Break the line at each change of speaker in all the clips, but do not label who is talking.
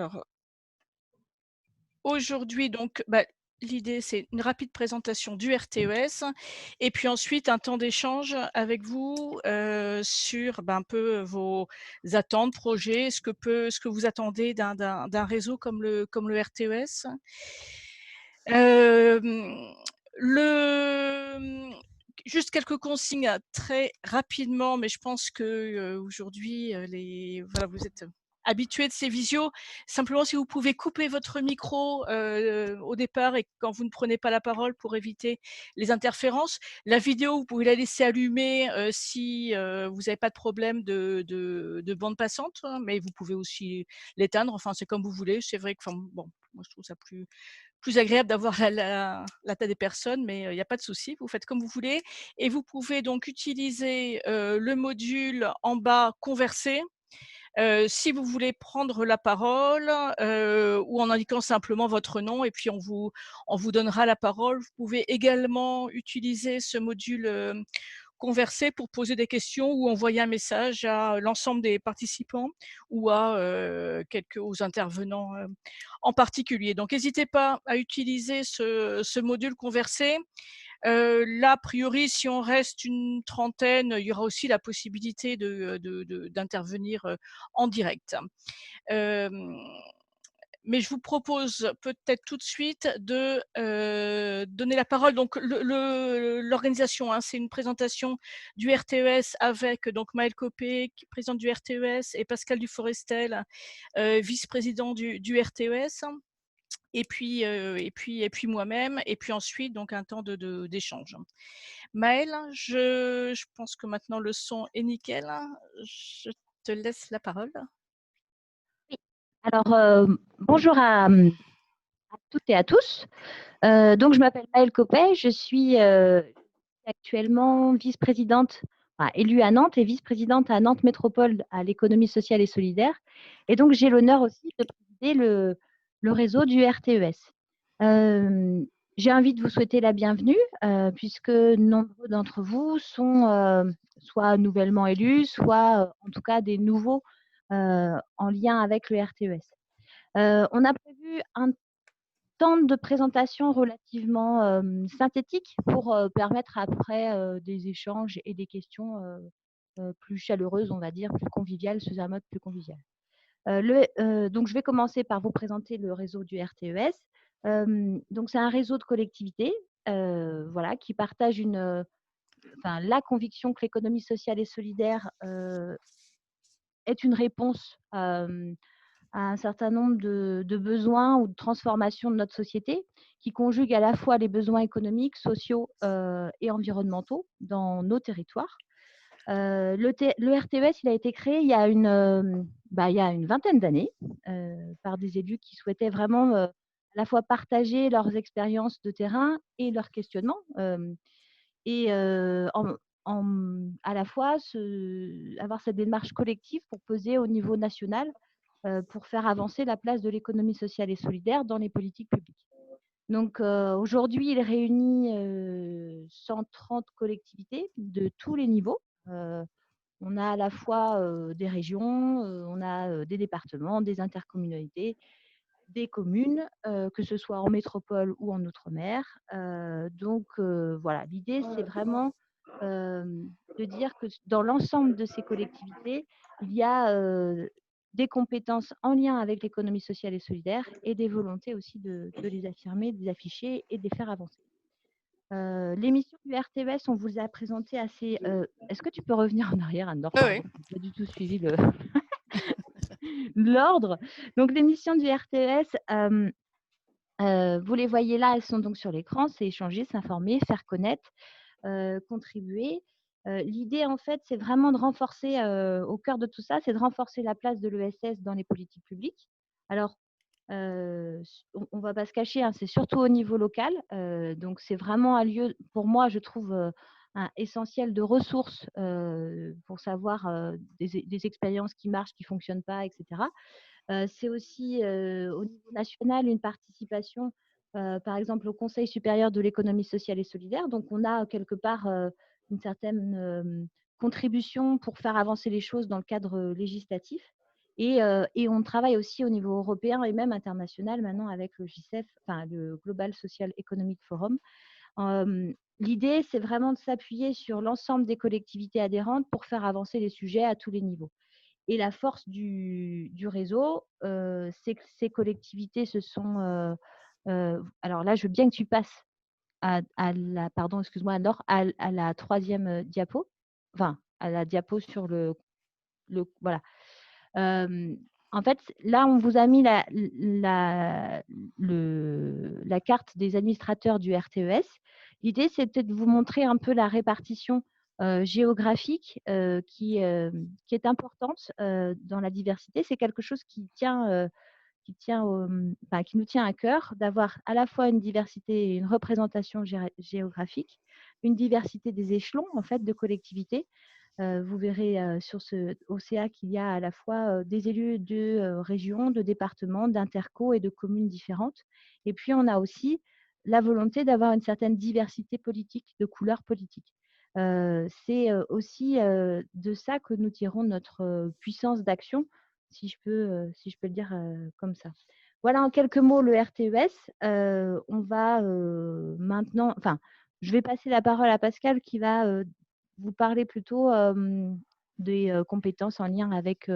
Alors, aujourd'hui donc, l'idée c'est une rapide présentation du RTES et puis ensuite un temps d'échange avec vous, sur, un peu vos attentes, projets, ce que vous attendez d'un réseau comme le RTES. Hem, le Juste quelques consignes très rapidement, mais je pense que, aujourd'hui, les voilà, vous êtes habitués de ces visios. Simplement, si vous pouvez couper votre micro, au départ et quand vous ne prenez pas la parole pour éviter les interférences. La vidéo, vous pouvez la laisser allumée, si, vous n'avez pas de problème de bande passante, hein, mais vous pouvez aussi l'éteindre, enfin, c'est comme vous voulez. C'est vrai que, enfin, bon, moi je trouve ça plus agréable d'avoir la tête des personnes, mais il y a pas de souci, vous faites comme vous voulez et vous pouvez donc utiliser, le module en bas «Converser», si vous voulez prendre la parole, ou en indiquant simplement votre nom et puis on vous donnera la parole. Vous pouvez également utiliser ce module, converser pour poser des questions ou envoyer un message à l'ensemble des participants ou aux intervenants, en particulier. Donc n'hésitez pas à utiliser ce module converser. Là, a priori, si on reste une trentaine, il y aura aussi la possibilité d'intervenir, en direct. Hem Mais je vous propose peut-être tout de suite de, donner la parole. Donc l'organisation, hein, c'est une présentation du RTES avec donc Maëlle Copé, qui est présidente du RTES, et Pascal Duforestel, vice-président du RTES, et puis moi-même, et puis ensuite donc un temps d'échange. Maëlle, je pense que maintenant le son est nickel. Je te laisse la parole.
Oui. Alors, bonjour à toutes et à tous. Donc, je m'appelle Maëlle Copet, je suis actuellement vice-présidente, enfin, élue à Nantes et vice-présidente à Nantes Métropole à l'économie sociale et solidaire. Et donc, j'ai l'honneur aussi de présider le réseau du RTES. Euh, j'ai envie de vous souhaiter la bienvenue, puisque nombreux d'entre vous sont soit nouvellement élus, soit en tout cas des nouveaux en lien avec le RTES. On a prévu un temps de présentation relativement synthétique pour permettre après des échanges et des questions plus chaleureuses, on va dire, plus conviviales, sous un mode plus convivial. Donc, je vais commencer par vous présenter le réseau du RTES. Donc, c'est un réseau de collectivités voilà, qui partagent la conviction que l'économie sociale et solidaire est une réponse à un certain nombre de besoins ou de transformations de notre société qui conjuguent à la fois les besoins économiques, sociaux et environnementaux dans nos territoires. Le RTES, il a été créé il y a une vingtaine d'années par des élus qui souhaitaient vraiment à la fois partager leurs expériences de terrain et leurs questionnements et à la fois avoir cette démarche collective pour peser au niveau national pour faire avancer la place de l'économie sociale et solidaire dans les politiques publiques. Donc aujourd'hui, il réunit 130 collectivités de tous les niveaux. Euh, on a à la fois des régions, on a des départements, des intercommunalités, des communes, que ce soit en métropole ou en outre-mer. Voilà, l'idée, c'est vraiment euh, de dire que dans l'ensemble de ces collectivités, il y a des compétences en lien avec l'économie sociale et solidaire et des volontés aussi de les affirmer, de les afficher et de les faire avancer. L'émission du RTVS, on vous a présenté assez. Est-ce que tu peux revenir en arrière, Anne-Laure?
Oui, oui.
Pardon, je n'ai pas du tout suivi l'ordre. Donc, l'émission du RTS, vous les voyez là, elles sont donc sur l'écran, c'est échanger, s'informer, faire connaître, contribuer. L'idée, en fait, c'est vraiment de renforcer, au cœur de tout ça, c'est de renforcer la place de l'ESS dans les politiques publiques. Alors, on ne va pas se cacher, hein, c'est surtout au niveau local. Donc, c'est vraiment un lieu, pour moi, je trouve essentiel de ressources pour savoir des expériences qui marchent, qui ne fonctionnent pas, etc. C'est aussi au niveau national une participation, par exemple, au Conseil supérieur de l'économie sociale et solidaire. Donc, on a quelque part une certaine contribution pour faire avancer les choses dans le cadre législatif. Et on travaille aussi au niveau européen et même international maintenant avec le GICEF, enfin le Global Social Economic Forum. L'idée, c'est vraiment de s'appuyer sur l'ensemble des collectivités adhérentes pour faire avancer les sujets à tous les niveaux. Et la force du réseau, c'est que ces collectivités se sont… alors là, je veux bien que tu passes à la, pardon, excuse-moi, Laure, à la troisième diapo, enfin, à la diapo sur voilà. En fait, là, on vous a mis la carte des administrateurs du RTES. L'idée, c'était de vous montrer un peu la répartition géographique qui est importante dans la diversité. C'est quelque chose qui nous tient à cœur, d'avoir à la fois une diversité et une représentation géographique, une diversité des échelons en fait de collectivités. Vous verrez sur ce OCA qu'il y a à la fois des élus de régions, de départements, d'interco et de communes différentes. Et puis, on a aussi la volonté d'avoir une certaine diversité politique, de couleurs politiques. C'est aussi de ça que nous tirons notre puissance d'action, si je peux le dire comme ça. Voilà en quelques mots le RTES. On va maintenant, enfin, je vais passer la parole à Pascal qui va vous parler plutôt des compétences en lien avec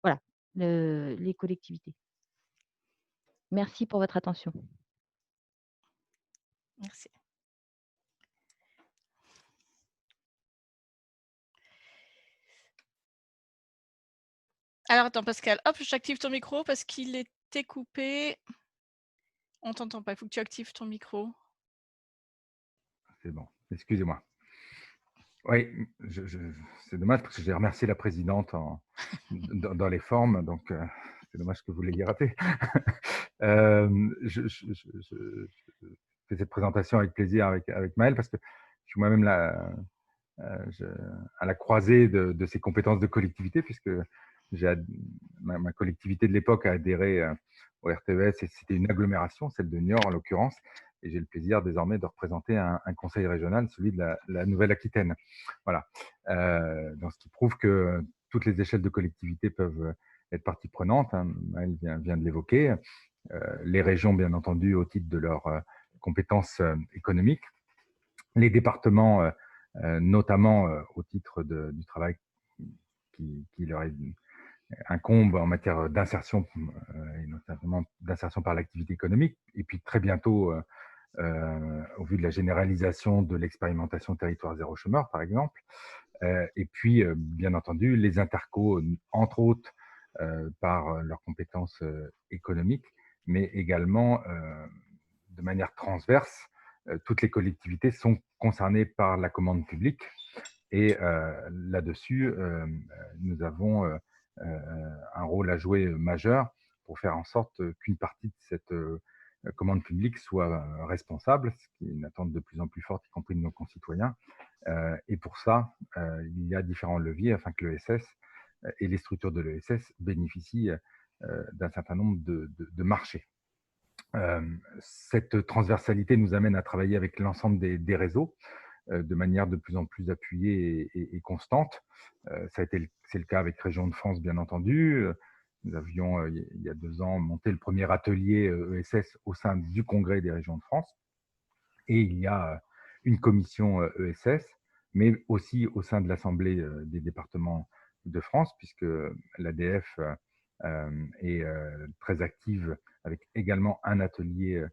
voilà, les collectivités. Merci pour votre attention.
Merci. Alors, attends, Pascal, hop, j'active ton micro parce qu'il était coupé. On t'entend pas, il faut que tu actives ton micro.
C'est bon, excusez-moi. Oui, c'est dommage parce que j'ai remercié la présidente dans les formes, donc c'est dommage que vous l'ayez raté. Je fais cette présentation avec plaisir avec Maëlle parce que je suis moi-même là, à la croisée de ces compétences de collectivité, puisque ma collectivité de l'époque a adhéré au RTES et c'était une agglomération, celle de Niort en l'occurrence, et j'ai le plaisir désormais de représenter un conseil régional, celui de la Nouvelle-Aquitaine. Voilà. Donc, ce qui prouve que toutes les échelles de collectivité peuvent être partie prenante. Hein. Elle vient de l'évoquer. Les régions, bien entendu, au titre de leurs compétences économiques. Les départements, notamment au titre du travail qui leur incombe en matière d'insertion, et notamment d'insertion par l'activité économique. Et puis très bientôt, au vu de la généralisation de l'expérimentation territoire zéro chômeur, par exemple. Et puis, bien entendu, les intercos, entre autres, par leurs compétences économiques, mais également de manière transverse, toutes les collectivités sont concernées par la commande publique. Et là-dessus, nous avons un rôle à jouer majeur pour faire en sorte qu'une partie de cette commande publique soit responsable, ce qui est une attente de plus en plus forte, y compris de nos concitoyens. Et pour ça, il y a différents leviers afin que l'ESS et les structures de l'ESS bénéficient d'un certain nombre de marchés. Cette transversalité nous amène à travailler avec l'ensemble des réseaux de manière de plus en plus appuyée et constante. C'est le cas avec Région de France, bien entendu. Nous avions, il y a 2 ans, monté le premier atelier ESS au sein du Congrès des régions de France. Et il y a une commission ESS, mais aussi au sein de l'Assemblée des départements de France, puisque l'ADF est très active avec également un atelier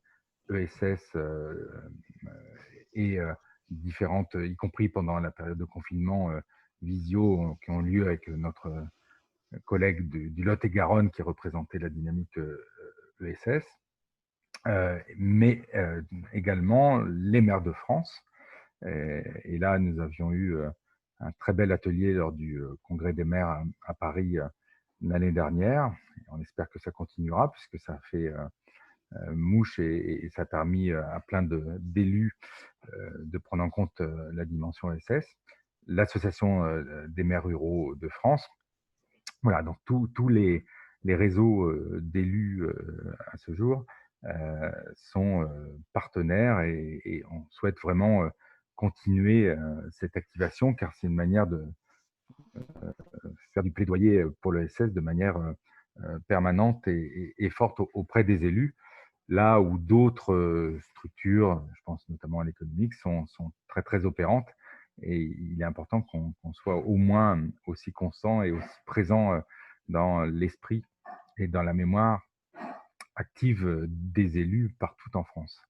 ESS et différentes, y compris pendant la période de confinement, visio qui ont lieu avec notre collègue du Lot-et-Garonne qui représentait la dynamique ESS, mais également les maires de France. Et là, nous avions eu un très bel atelier lors du congrès des maires à Paris l'année dernière. Et on espère que ça continuera puisque ça a fait mouche et ça a permis à plein d'élus de prendre en compte la dimension ESS. L'Association des maires ruraux de France. Voilà, donc tous les réseaux d'élus à ce jour sont partenaires et on souhaite vraiment continuer cette activation car c'est une manière faire du plaidoyer pour l'ESS de manière permanente et forte auprès des élus, là où d'autres structures, je pense notamment à l'économique, sont très, très opérantes. Et il est important qu'on soit au moins aussi constant et aussi présent dans l'esprit et dans la mémoire active des élus partout en France.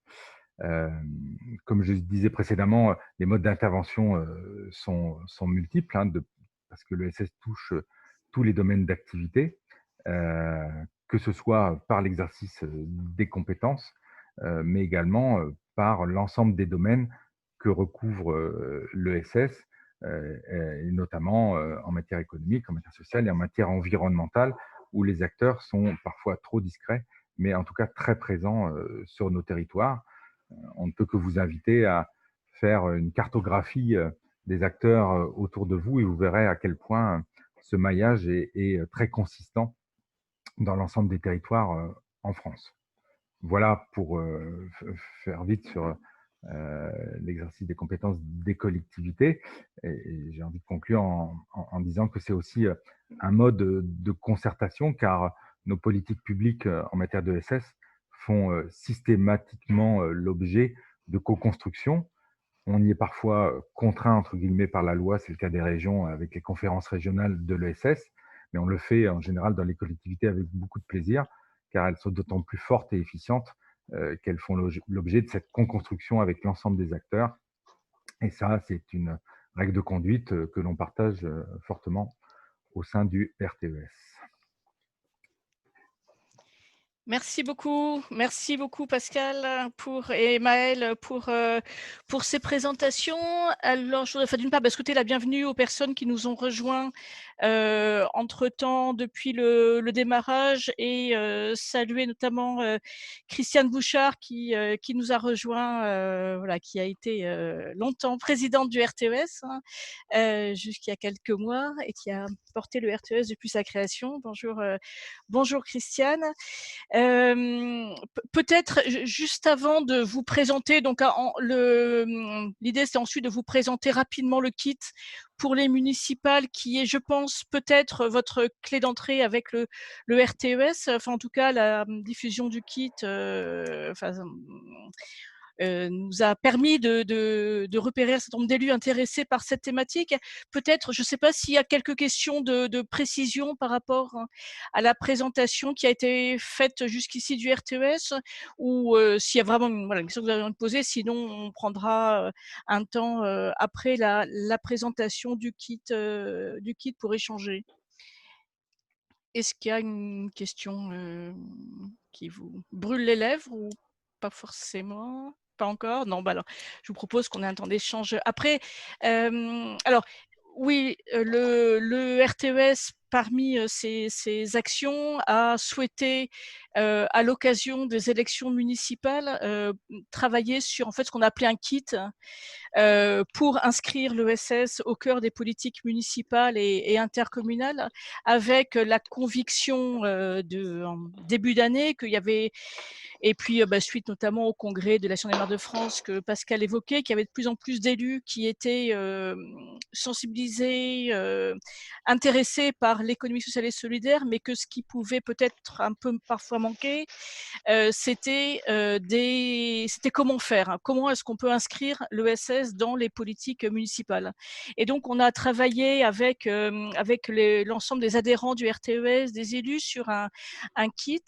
Comme je disais précédemment, les modes d'intervention sont multiples, hein, parce que l'ESS touche tous les domaines d'activité, que ce soit par l'exercice des compétences, mais également par l'ensemble des domaines que recouvre l'ESS, et notamment en matière économique, en matière sociale et en matière environnementale, où les acteurs sont parfois trop discrets, mais en tout cas très présents sur nos territoires. On ne peut que vous inviter à faire une cartographie des acteurs autour de vous et vous verrez à quel point ce maillage est très consistant dans l'ensemble des territoires en France. Voilà pour faire vite sur l'exercice des compétences des collectivités. Et j'ai envie de conclure en disant que c'est aussi un mode de concertation, car nos politiques publiques en matière de SS font systématiquement l'objet de co-construction. On y est parfois contraint, entre guillemets, par la loi, c'est le cas des régions avec les conférences régionales de l'ESS, mais on le fait en général dans les collectivités avec beaucoup de plaisir, car elles sont d'autant plus fortes et efficientes qu'elles font l'objet de cette co-construction avec l'ensemble des acteurs. Et ça, c'est une règle de conduite que l'on partage fortement au sein du RTES.
Merci beaucoup Pascal et Maëlle pour ces présentations. Alors, je voudrais d'une part souhaiter la bienvenue aux personnes qui nous ont rejoints entre-temps depuis le démarrage et saluer notamment Christiane Bouchard qui nous a rejoint, voilà, qui a été longtemps présidente du RTES jusqu'il y a quelques mois et qui a porté le RTES depuis sa création. Bonjour Christiane. Peut-être juste avant de vous présenter, donc l'idée c'est ensuite de vous présenter rapidement le kit pour les municipales qui est, je pense, peut-être votre clé d'entrée avec le RTES, enfin en tout cas la diffusion du kit nous a permis de repérer un certain nombre d'élus intéressés par cette thématique. Peut-être, je ne sais pas s'il y a quelques questions de précision par rapport à la présentation qui a été faite jusqu'ici du RTES, ou s'il y a vraiment une question que vous avez envie de poser, sinon on prendra un temps après la présentation du kit pour échanger. Est-ce qu'il y a une question qui vous brûle les lèvres ou pas forcément? Pas encore? Non, bah alors, je vous propose qu'on ait un temps d'échange après. Alors, oui, le RTES, parmi ses actions, a souhaité, à l'occasion des élections municipales, travailler sur en fait ce qu'on a appelé un kit pour inscrire l'ESS au cœur des politiques municipales et intercommunales, avec la conviction en début d'année qu'il y avait, et puis suite notamment au congrès de l'Action des maires de France que Pascal évoquait, qu'il y avait de plus en plus d'élus qui étaient sensibilisés, intéressés par l'économie sociale et solidaire, mais que ce qui pouvait peut-être un peu parfois manquer, c'était comment faire, hein, comment est-ce qu'on peut inscrire l'ESS dans les politiques municipales. Et donc, on a travaillé avec l'ensemble des adhérents du RTES, des élus, sur un kit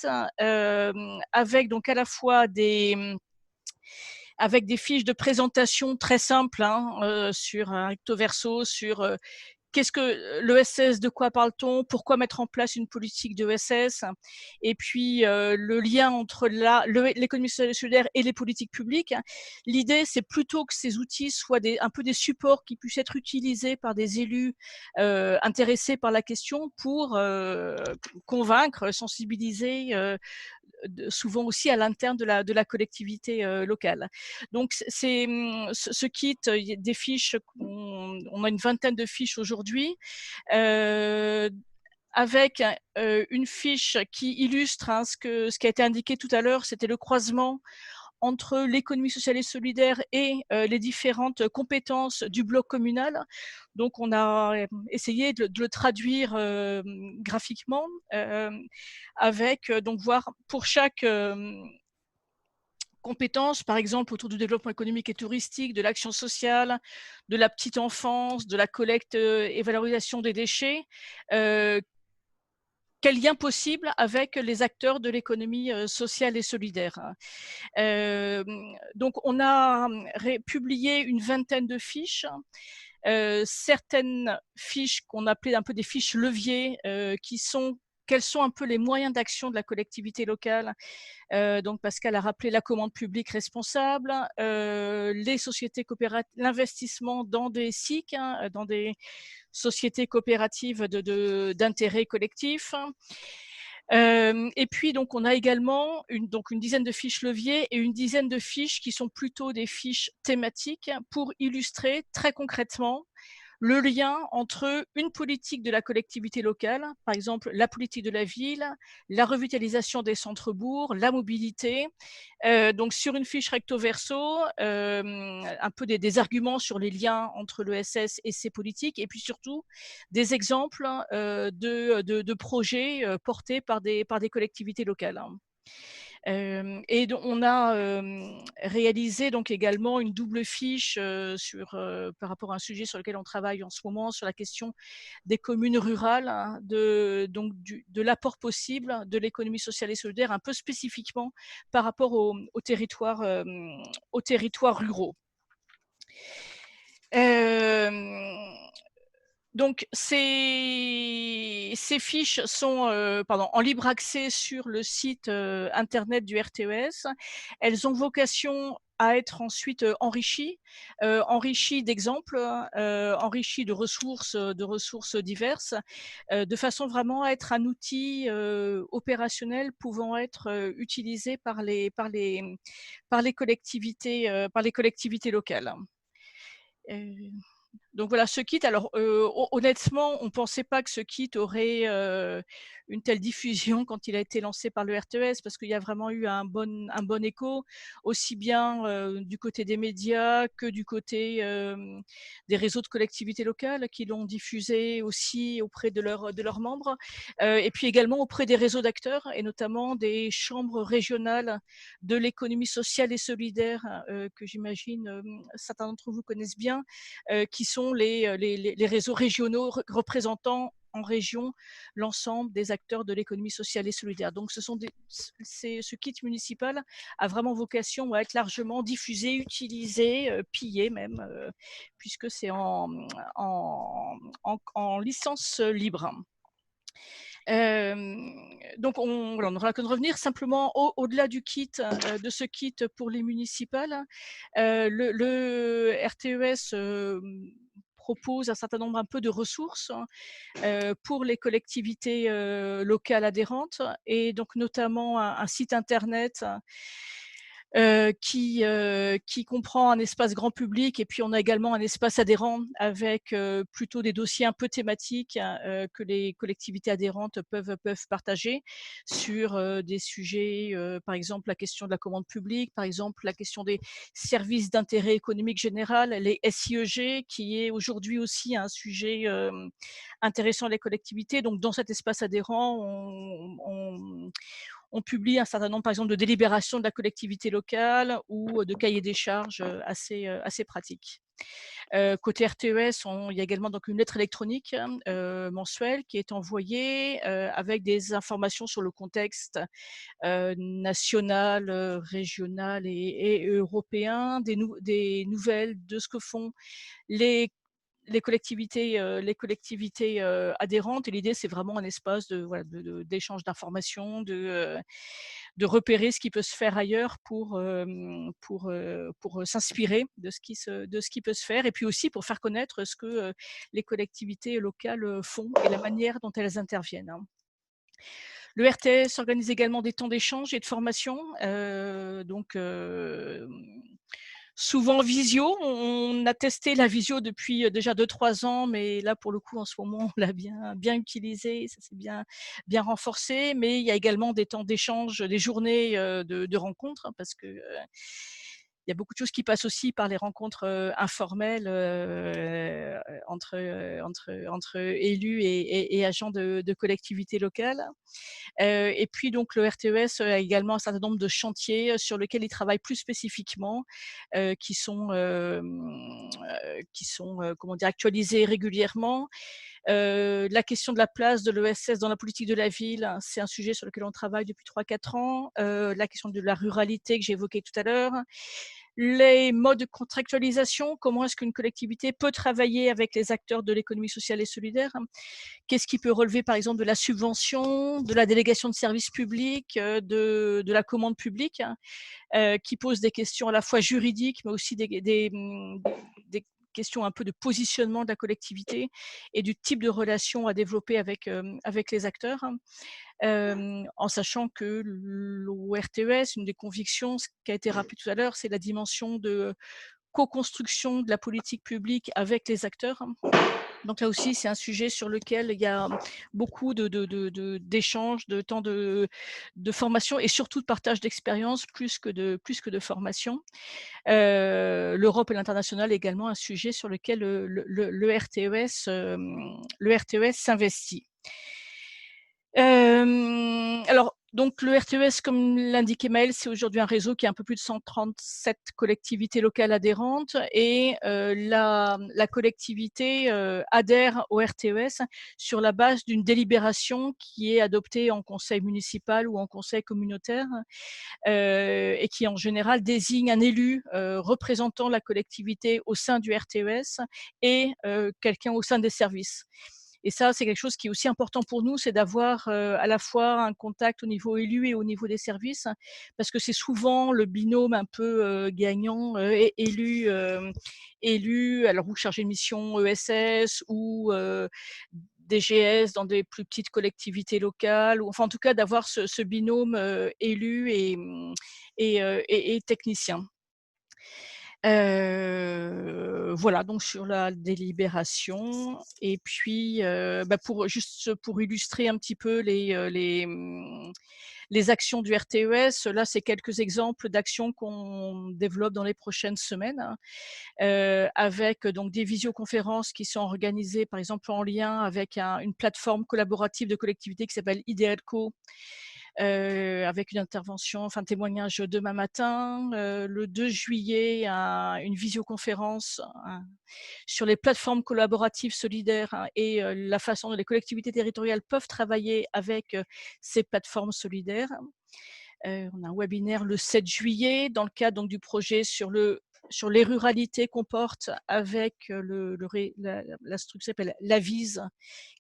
avec donc à la fois avec des fiches de présentation très simples sur un recto verso, sur qu'est-ce que l'ESS, de quoi parle-t-on, pourquoi mettre en place une politique d'ESS, et puis le lien entre l'économie sociale et solidaire et les politiques publiques. L'idée, c'est plutôt que ces outils soient un peu des supports qui puissent être utilisés par des élus intéressés par la question pour convaincre, sensibiliser, souvent aussi à l'interne de la collectivité locale. Donc, ce kit, il y a des fiches, on a une vingtaine de fiches aujourd'hui, avec une fiche qui illustre ce qui a été indiqué tout à l'heure, c'était le croisement entre l'économie sociale et solidaire et les différentes compétences du bloc communal. Donc on a essayé de le traduire graphiquement avec donc voir pour chaque compétences, par exemple autour du développement économique et touristique, de l'action sociale, de la petite enfance, de la collecte et valorisation des déchets. Quel lien possible avec les acteurs de l'économie sociale et solidaire. Donc on a publié une vingtaine de fiches. Certaines fiches qu'on appelait un peu des fiches leviers, quels sont un peu les moyens d'action de la collectivité locale. Donc Pascal a rappelé la commande publique responsable, les sociétés coopératives, l'investissement dans des SIC, dans des sociétés coopératives d'intérêt collectif. Et puis donc on a également une dizaine de fiches leviers et une dizaine de fiches qui sont plutôt des fiches thématiques pour illustrer très concrètement le lien entre une politique de la collectivité locale, par exemple la politique de la ville, la revitalisation des centres-bourgs, la mobilité. Donc sur une fiche recto verso, un peu des arguments sur les liens entre l'ESS et ses politiques, et puis surtout des exemples de projets portés par des collectivités locales. Et donc on a réalisé donc également une double fiche par rapport à un sujet sur lequel on travaille en ce moment, sur la question des communes rurales, hein, de l'apport possible de l'économie sociale et solidaire, un peu spécifiquement par rapport aux territoires ruraux. Donc ces fiches sont en libre accès sur le site internet du RTES. Elles ont vocation à être ensuite enrichies d'exemples, enrichies de ressources diverses, de façon vraiment à être un outil opérationnel pouvant être utilisé par les collectivités locales. Donc voilà, ce kit, alors honnêtement, on ne pensait pas que ce kit aurait une telle diffusion quand il a été lancé par le RTES, parce qu'il y a vraiment eu un bon écho, aussi bien du côté des médias que du côté des réseaux de collectivités locales qui l'ont diffusé aussi auprès de leurs membres, et puis également auprès des réseaux d'acteurs, et notamment des chambres régionales de l'économie sociale et solidaire, que j'imagine certains d'entre vous connaissent bien, qui sont les réseaux régionaux représentant en région l'ensemble des acteurs de l'économie sociale et solidaire. Donc ce kit municipal a vraiment vocation à être largement diffusé, utilisé, pillé même, puisque c'est en licence libre. Donc on n'aura qu'à revenir simplement au-delà du kit, de ce kit pour les municipales. Le RTES propose un certain nombre un peu de ressources pour les collectivités locales adhérentes, et donc notamment un site internet qui comprend un espace grand public, et puis on a également un espace adhérent avec plutôt des dossiers un peu thématiques que les collectivités adhérentes peuvent partager sur des sujets, par exemple la question de la commande publique, par exemple la question des services d'intérêt économique général, les SIEG, qui est aujourd'hui aussi un sujet intéressant à les collectivités. Donc dans cet espace adhérent, on publie un certain nombre, par exemple, de délibérations de la collectivité locale ou de cahiers des charges assez pratiques. Côté RTES, il y a également donc une lettre électronique mensuelle qui est envoyée avec des informations sur le contexte national, régional et européen, des nouvelles de ce que font les collectivités adhérentes. Et l'idée, c'est vraiment un espace d'échange d'informations, de repérer ce qui peut se faire ailleurs pour s'inspirer de ce qui peut se faire, et puis aussi pour faire connaître ce que les collectivités locales font et la manière dont elles interviennent, hein. Le RTS organise également des temps d'échange et de formation. souvent visio. On a testé la visio depuis déjà 2-3 ans, mais là, pour le coup, en ce moment, on l'a bien utilisé, ça s'est bien renforcé. Mais il y a également des temps d'échange, des journées de rencontres, parce que il y a beaucoup de choses qui passent aussi par les rencontres informelles entre élus et agents de collectivités locales. Et puis donc le RTES a également un certain nombre de chantiers sur lesquels il travaille plus spécifiquement, qui sont comment dire? Actualisés régulièrement. La question de la place de l'ESS dans la politique de la ville, hein, c'est un sujet sur lequel on travaille depuis 3-4 ans. La question de la ruralité que j'ai évoquée tout à l'heure. Les modes de contractualisation, comment est-ce qu'une collectivité peut travailler avec les acteurs de l'économie sociale et solidaire? Qu'est-ce qui peut relever, par exemple, de la subvention, de la délégation de services publics, de la commande publique, qui pose des questions à la fois juridiques, mais aussi des questions un peu de positionnement de la collectivité et du type de relation à développer avec les acteurs. En sachant que l'ORTES, une des convictions, ce qui a été rappelé tout à l'heure, c'est la dimension de co-construction de la politique publique avec les acteurs. Donc là aussi, c'est un sujet sur lequel il y a beaucoup d'échanges, de temps de formation et surtout de partage d'expérience plus que de formation. L'Europe et l'international est également un sujet sur lequel le RTES s'investit. Alors, donc le RTES, comme l'indiquait Maëlle, c'est aujourd'hui un réseau qui a un peu plus de 137 collectivités locales adhérentes et la collectivité adhère au RTES sur la base d'une délibération qui est adoptée en conseil municipal ou en conseil communautaire et qui en général désigne un élu représentant la collectivité au sein du RTES et quelqu'un au sein des services. Et ça, c'est quelque chose qui est aussi important pour nous, c'est d'avoir à la fois un contact au niveau élu et au niveau des services, parce que c'est souvent le binôme un peu gagnant, élu, alors ou chargé de mission ESS ou DGS dans des plus petites collectivités locales, ou enfin en tout cas d'avoir ce binôme élu et technicien. Voilà, donc sur la délibération et puis, pour illustrer un petit peu les actions du RTES, là, c'est quelques exemples d'actions qu'on développe dans les prochaines semaines, hein, avec donc des visioconférences qui sont organisées, par exemple, en lien avec une plateforme collaborative de collectivités qui s'appelle Idealco, avec une intervention, enfin témoignage demain matin. Le 2 juillet, une visioconférence sur les plateformes collaboratives solidaires, hein, et la façon dont les collectivités territoriales peuvent travailler avec ces plateformes solidaires. On a un webinaire le 7 juillet dans le cadre donc, du projet sur les ruralités qu'on porte avec la structure qui s'appelle l'AVISE,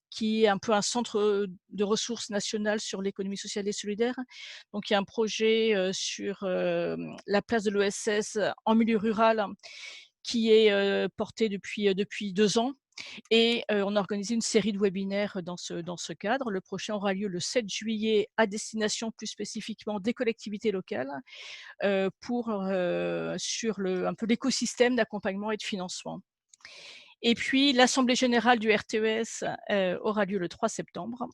qui est un peu un centre de ressources nationales sur l'économie sociale et solidaire. Donc il y a un projet sur la place de l'ESS en milieu rural qui est porté depuis 2 ans. Et on a organisé une série de webinaires dans ce cadre. Le prochain aura lieu le 7 juillet à destination plus spécifiquement des collectivités locales sur un peu l'écosystème d'accompagnement et de financement. Et puis l'assemblée générale du RTES aura lieu le 3 septembre.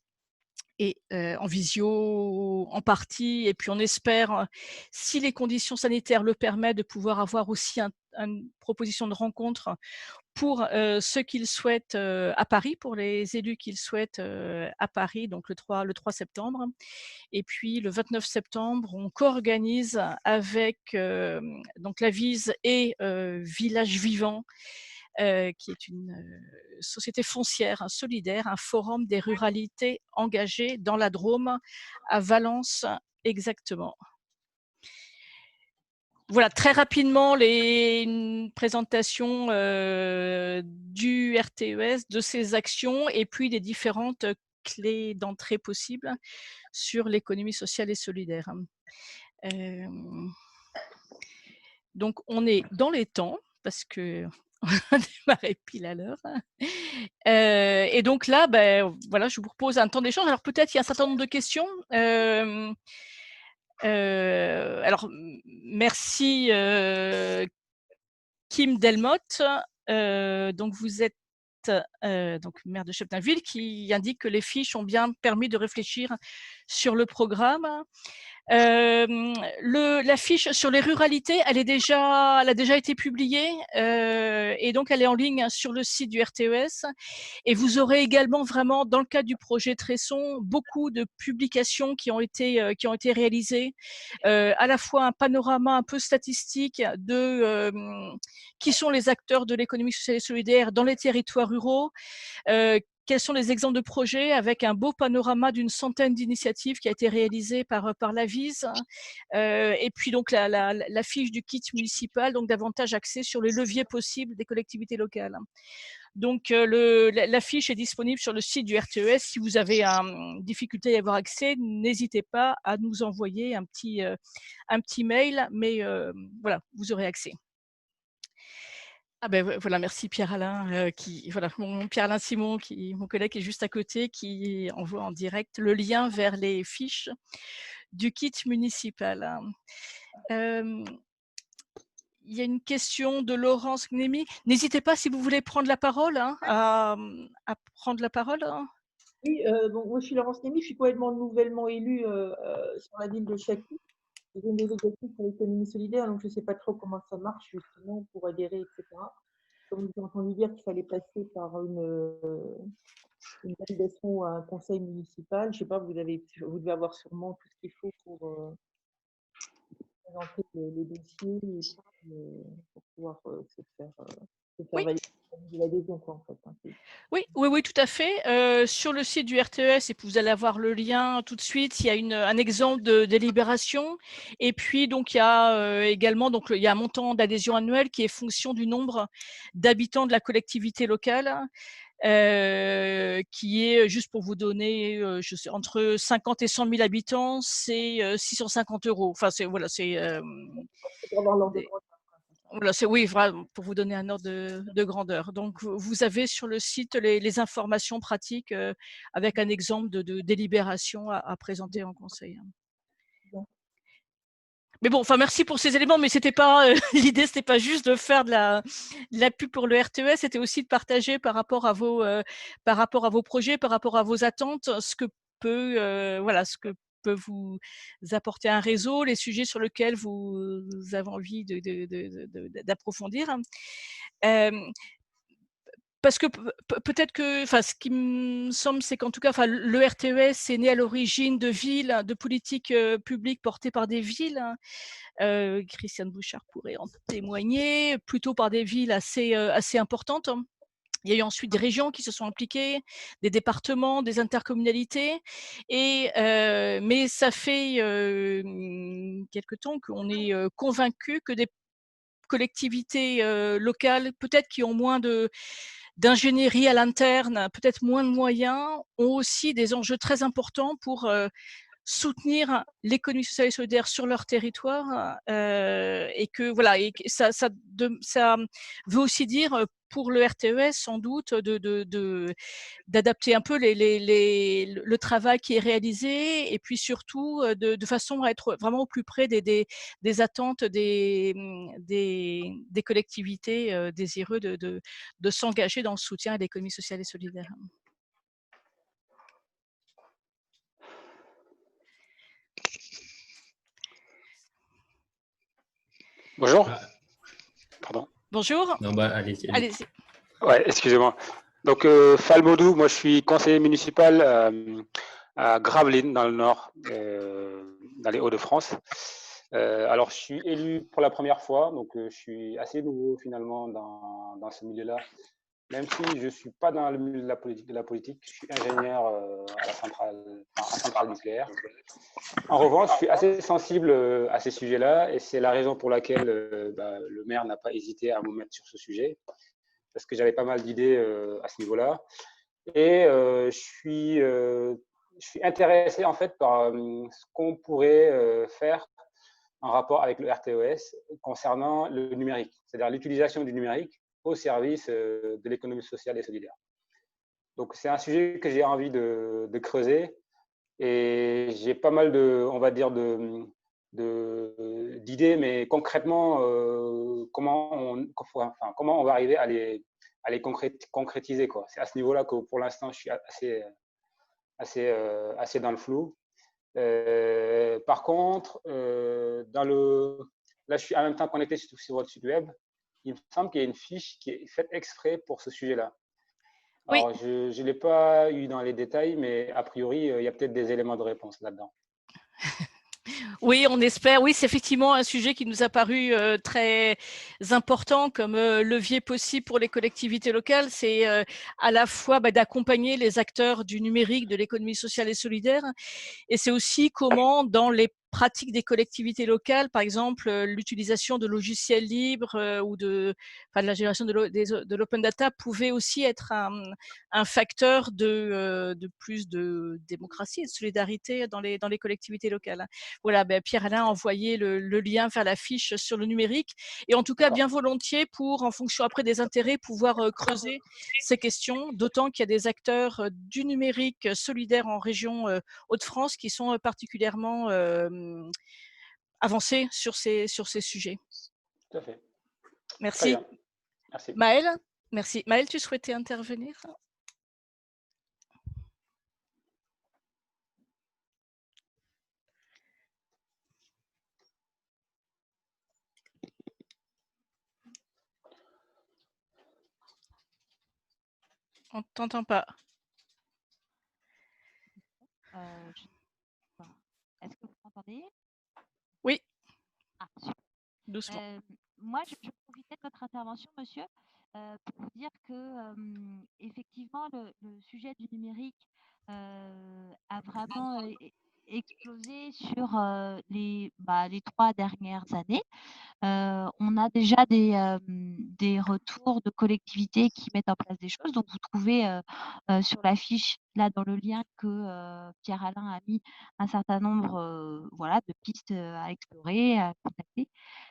Et en visio en partie, et puis on espère, si les conditions sanitaires le permettent, de pouvoir avoir aussi une proposition de rencontre pour ceux qui le souhaitent à Paris, pour les élus qui le souhaitent à Paris, donc le 3 septembre. Et puis le 29 septembre, on co-organise avec donc l'AVISE et Village Vivant, qui est une société foncière solidaire, un forum des ruralités engagées dans la Drôme, à Valence exactement. Voilà, très rapidement, une présentation du RTES, de ses actions et puis des différentes clés d'entrée possibles sur l'économie sociale et solidaire. Donc, on est dans les temps parce qu'on a démarré pile à l'heure. Et donc là, voilà, je vous propose un temps d'échange. Alors peut-être il y a un certain nombre de questions. Alors merci Kim Delmotte, donc vous êtes donc maire de Cheptainville, qui indique que les fiches ont bien permis de réfléchir sur le programme. La fiche sur les ruralités, elle a déjà été publiée et donc elle est en ligne sur le site du RTES. Et vous aurez également vraiment, dans le cadre du projet Tresson, beaucoup de publications qui ont été réalisées, à la fois un panorama un peu statistique de qui sont les acteurs de l'économie sociale et solidaire dans les territoires ruraux, quels sont les exemples de projets, avec un beau panorama d'une centaine d'initiatives qui a été réalisée par la VIS, et puis donc la fiche du kit municipal, donc davantage axée sur les leviers possibles des collectivités locales. Donc la fiche est disponible sur le site du RTES. Si vous avez une difficulté à y avoir accès, n'hésitez pas à nous envoyer un petit mail, mais voilà, vous aurez accès. Ah ben voilà, merci Pierre-Alain, mon Pierre-Alain Simon, mon collègue qui est juste à côté, qui envoie en direct le lien vers les fiches du kit municipal. Il y a une question de Laurence Gnemi. N'hésitez pas, si vous voulez prendre la parole, à prendre la parole.
Oui, donc moi je suis Laurence Némy, je suis complètement nouvellement élue sur la ville de Château. J'ai une délégation pour l'économie solidaire, donc je ne sais pas trop comment ça marche justement pour adhérer, etc. Comme j'ai entendu dire qu'il fallait passer par une validation à un conseil municipal. Je ne sais pas, vous devez avoir sûrement tout ce qu'il faut pour présenter le dossier et pour pouvoir se faire
Oui.
valider l'adhésion, quoi, en fait.
Oui, tout à fait. Sur le site du RTES, et puis vous allez avoir le lien tout de suite, il y a un exemple de délibération. Et puis, donc, il y a également il y a un montant d'adhésion annuel qui est fonction du nombre d'habitants de la collectivité locale, qui est, juste pour vous donner, entre 50 et 100 000 habitants, c'est 650 €. Enfin, voilà, c'est
Pour avoir l'ordre de
des-
grandeur.
voilà, oui, vraiment, pour vous donner un ordre de grandeur. Donc, vous avez sur le site les informations pratiques avec un exemple de délibération à présenter en conseil. Mais bon, enfin, merci pour ces éléments, mais c'était pas l'idée, c'était pas juste de faire de la pub pour le RTES, c'était aussi de partager par rapport à vos projets, par rapport à vos attentes, ce que peut vous apporter un réseau, les sujets sur lesquels vous avez envie d'approfondir. Parce que peut-être que, enfin, ce qui me semble, c'est qu'en tout cas, enfin, le RTES est né à l'origine de villes, de politiques publiques portées par des villes. Christiane Bouchard pourrait en témoigner, plutôt par des villes assez importantes. Il y a eu ensuite des régions qui se sont impliquées, des départements, des intercommunalités, mais ça fait quelque temps qu'on est convaincu que des collectivités locales, peut-être qui ont moins d'ingénierie à l'interne, peut-être moins de moyens, ont aussi des enjeux très importants pour soutenir l'économie sociale et solidaire sur leur territoire, et que voilà, et que ça veut aussi dire pour le RTES sans doute d'adapter un peu le travail qui est réalisé, et puis surtout de façon à être vraiment au plus près des attentes des collectivités désireux de s'engager dans le soutien à l'économie sociale et solidaire.
Bonjour. Pardon.
Bonjour.
Non, allez-y.
Allez-y.
Ouais, excusez-moi. Donc, Falmodou, moi je suis conseiller municipal à Gravelines, dans le nord, dans les Hauts-de-France. Alors, je suis élu pour la première fois, donc je suis assez nouveau finalement dans ce milieu-là. Même si je ne suis pas dans le milieu de la politique, je suis ingénieur à la centrale nucléaire. En revanche, je suis assez sensible à ces sujets-là, et c'est la raison pour laquelle le maire n'a pas hésité à me mettre sur ce sujet, parce que j'avais pas mal d'idées à ce niveau-là. Et je suis intéressé en fait par ce qu'on pourrait faire en rapport avec le RTES concernant le numérique, c'est-à-dire l'utilisation du numérique au service de l'économie sociale et solidaire. Donc, c'est un sujet que j'ai envie de creuser, et j'ai pas mal on va dire, d'idées, mais concrètement, comment on va arriver à les concrétiser, quoi. C'est à ce niveau-là que pour l'instant, je suis assez dans le flou. Par contre, là, je suis en même temps connecté sur votre site web. Il me semble qu'il y a une fiche qui est faite exprès pour ce sujet-là.
Oui.
Alors, je ne l'ai pas eu dans les détails, mais a priori, il y a peut-être des éléments de réponse là-dedans.
Oui, on espère. Oui, c'est effectivement un sujet qui nous a paru très important comme levier possible pour les collectivités locales. C'est à la fois d'accompagner les acteurs du numérique, de l'économie sociale et solidaire, et c'est aussi comment, dans les pratiques des collectivités locales, par exemple, l'utilisation de logiciels libres ou de la génération de l'open data pouvait aussi être un facteur de plus de démocratie et de solidarité dans les collectivités locales. Voilà, Pierre-Alain a envoyé le lien vers la fiche sur le numérique, et en tout cas bien volontiers pour, en fonction après des intérêts, pouvoir creuser ces questions, d'autant qu'il y a des acteurs du numérique solidaire en région Hauts-de-France qui sont particulièrement avancés sur ces sujets.
Tout à fait.
Merci.
Très bien. Merci.
Maëlle, merci. Maëlle, tu souhaitais intervenir? On ne t'entend pas.
Est-ce que vous m'entendez?
Oui.
Ah, super.
Doucement.
Moi, je profitais de votre intervention, monsieur, pour vous dire que effectivement, le sujet du numérique a vraiment explosé sur les 3 dernières années. On a déjà des retours de collectivités qui mettent en place des choses. Donc, vous trouvez sur la fiche, là, dans le lien que Pierre-Alain a mis, un certain nombre de pistes à explorer, à contacter.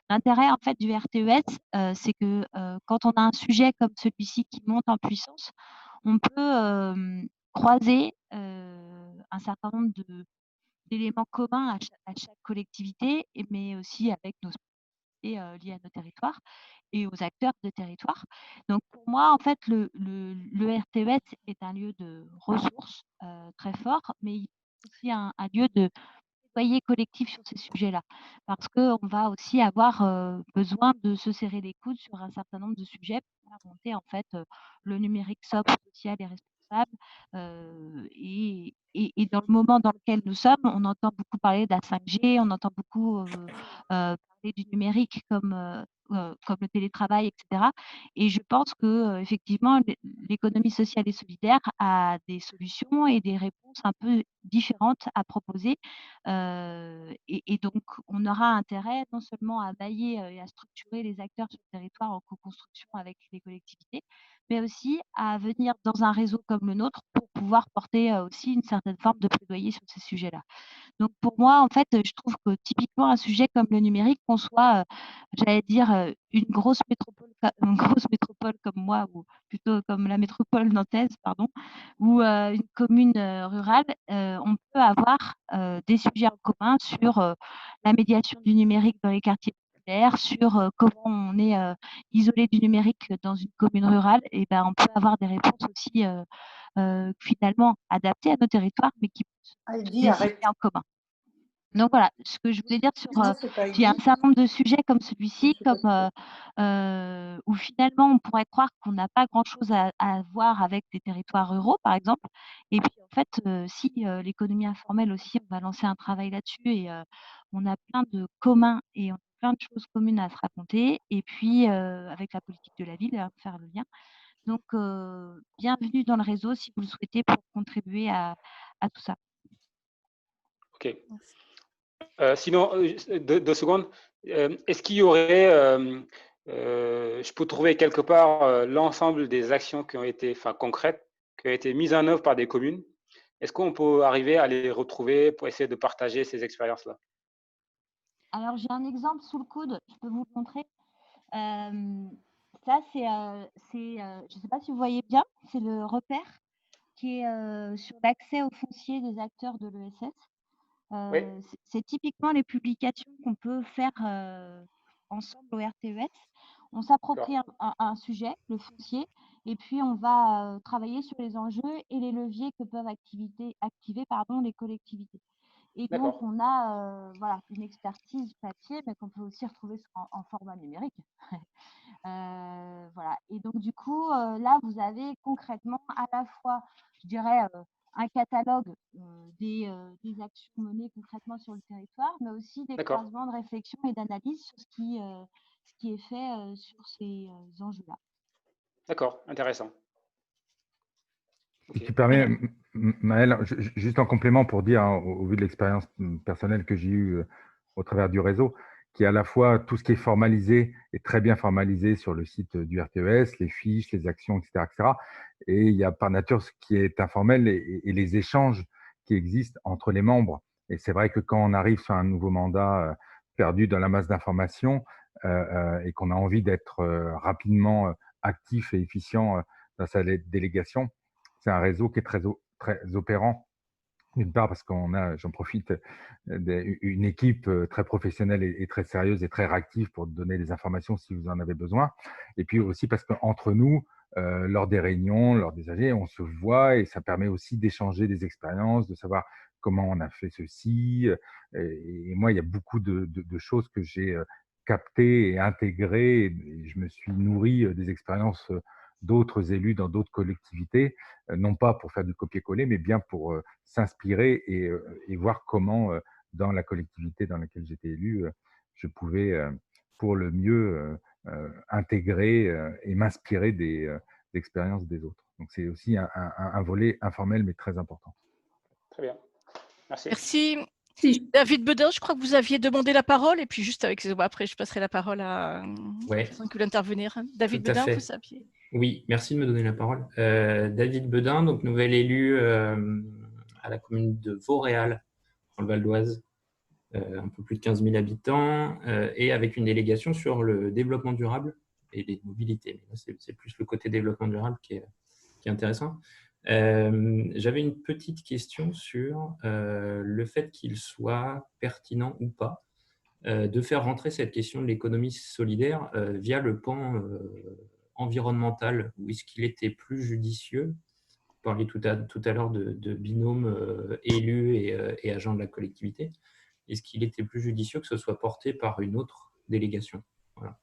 L'intérêt, en fait, du RTES, c'est que quand on a un sujet comme celui-ci qui monte en puissance, on peut croiser un certain nombre d'éléments communs à chaque collectivité, mais aussi avec nos liés à nos territoires et aux acteurs de territoire. Donc pour moi, en fait, le RTES est un lieu de ressources très fort, mais il est aussi un lieu de plaidoyer collectif sur ces sujets-là, parce qu'on va aussi avoir besoin de se serrer les coudes sur un certain nombre de sujets pour faire monter en fait le numérique sobre, social et responsable. Et dans le moment dans lequel nous sommes, on entend beaucoup parler de la 5G, on entend beaucoup parler du numérique comme le télétravail, etc. Et je pense que effectivement, l'économie sociale et solidaire a des solutions et des réponses un peu différentes à proposer. Et donc, on aura intérêt non seulement à mailler et à structurer les acteurs sur le territoire en co-construction avec les collectivités, mais aussi à venir dans un réseau comme le nôtre pour pouvoir porter aussi une certaine forme de plaidoyer sur ces sujets-là. Donc, pour moi, en fait, je trouve que typiquement un sujet comme le numérique, qu'on soit, j'allais dire, une grosse métropole comme moi, ou plutôt comme la métropole nantaise, pardon, ou une commune rurale, on peut avoir des sujets en commun sur la médiation du numérique dans les quartiers populaires, sur comment on est isolé du numérique dans une commune rurale. Et ben, on peut avoir des réponses aussi finalement adaptées à nos territoires, mais qui peuvent se décider en commun. Donc voilà, ce que je voulais dire sur il y a un certain nombre de sujets comme celui-ci, où finalement on pourrait croire qu'on n'a pas grand-chose à voir avec des territoires ruraux, par exemple. Et puis en fait, si l'économie informelle aussi, on va lancer un travail là-dessus, et on a plein de communs et on a plein de choses communes à se raconter. Et puis avec la politique de la ville, faire le lien. Donc bienvenue dans le réseau si vous le souhaitez pour contribuer à tout ça.
Ok. Sinon, 2 secondes. Est-ce qu'il y aurait, je peux trouver quelque part l'ensemble des actions qui ont été, concrètes, qui ont été mises en œuvre par des communes? Est-ce qu'on peut arriver à les retrouver pour essayer de partager ces expériences-là?
Alors, j'ai un exemple sous le coude, je peux vous le montrer. Ça, je ne sais pas si vous voyez bien, c'est le repère qui est sur l'accès au foncier des acteurs de l'ESS.
Oui,
C'est typiquement les publications qu'on peut faire ensemble au RTES. On s'approprie un sujet, le foncier, et puis on va travailler sur les enjeux et les leviers que peuvent activer les collectivités. Et donc,
d'accord.
on a voilà, une expertise papier, mais qu'on peut aussi retrouver en format numérique. Voilà. Et donc, du coup, là, vous avez concrètement à la fois, je dirais, un catalogue des actions menées concrètement sur le territoire, mais aussi des
D'accord,
croisements de réflexion et d'analyse sur ce qui est fait sur ces enjeux-là.
d'accord, intéressant.
Si
Ok,
tu
très
permets,
bien.
Maël, juste en complément pour dire, hein, au vu de l'expérience personnelle que j'ai eue au travers du réseau, qui est à la fois tout ce qui est formalisé est très bien formalisé sur le site du RTES, les fiches, les actions, etc., etc. Et il y a par nature ce qui est informel et les échanges qui existent entre les membres. Et c'est vrai que quand on arrive sur un nouveau mandat perdu dans la masse d'informations et qu'on a envie d'être rapidement actif et efficient dans sa délégation, c'est un réseau qui est très opérant. D'une part parce qu'on a, j'en profite, une équipe très professionnelle et très sérieuse et très réactive pour donner des informations si vous en avez besoin. Et puis aussi parce qu'entre nous, lors des réunions, lors des AG, on se voit et ça permet aussi d'échanger des expériences, de savoir comment on a fait ceci. Et moi, il y a beaucoup de choses que j'ai captées et intégrées. Et je me suis nourri des expériences d'autres élus dans d'autres collectivités, non pas pour faire du copier-coller, mais bien pour s'inspirer et voir comment, dans la collectivité dans laquelle j'étais élu, je pouvais, pour le mieux, intégrer et m'inspirer des expériences des autres. Donc, c'est aussi un volet informel, mais très important.
Très bien. Merci.
Merci.
Si,
David Bedin, je crois que vous aviez demandé la parole, et puis juste avec après, je passerai la parole à
Ouais,
quelqu'un qui veut intervenir. David
tout à
Bedin,
fait.
vous aviez.
Oui, merci de me donner la parole. David Bedin, donc nouvel élu à la commune de Vauréal, dans le Val d'Oise, un peu plus de 15 000 habitants, et avec une délégation sur le développement durable et les mobilités. C'est plus le côté développement durable qui est intéressant. J'avais une petite question sur le fait qu'il soit pertinent ou pas de faire rentrer cette question de l'économie solidaire via le pan environnemental, ou est-ce qu'il était plus judicieux, vous parliez tout à l'heure de binôme élus et agents de la collectivité, est-ce qu'il était plus judicieux que ce soit porté par une autre délégation, voilà,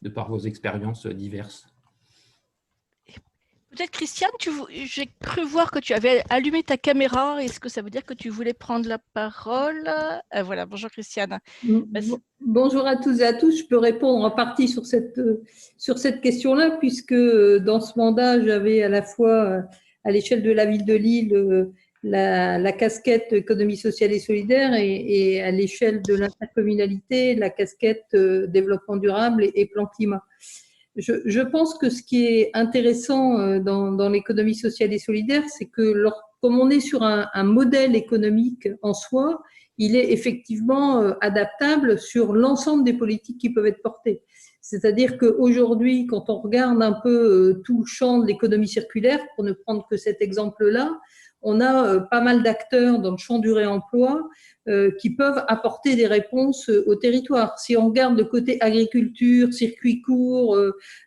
de par vos expériences diverses?
Peut-être Christiane, j'ai cru voir que tu avais allumé ta caméra. Est-ce que ça veut dire que tu voulais prendre la parole? Voilà, bonjour Christiane.
Bonjour à tous et à tous. Je peux répondre en partie sur cette question-là, puisque dans ce mandat, j'avais à la fois à l'échelle de la ville de Lille la casquette économie sociale et solidaire et à l'échelle de l'intercommunalité la casquette développement durable et plan climat. Je pense que ce qui est intéressant dans l'économie sociale et solidaire, c'est que comme on est sur un modèle économique en soi, il est effectivement adaptable sur l'ensemble des politiques qui peuvent être portées. C'est-à-dire qu'aujourd'hui, quand on regarde un peu tout le champ de l'économie circulaire, pour ne prendre que cet exemple-là, on a pas mal d'acteurs dans le champ du réemploi qui peuvent apporter des réponses au territoire. Si on regarde le côté agriculture, circuit court,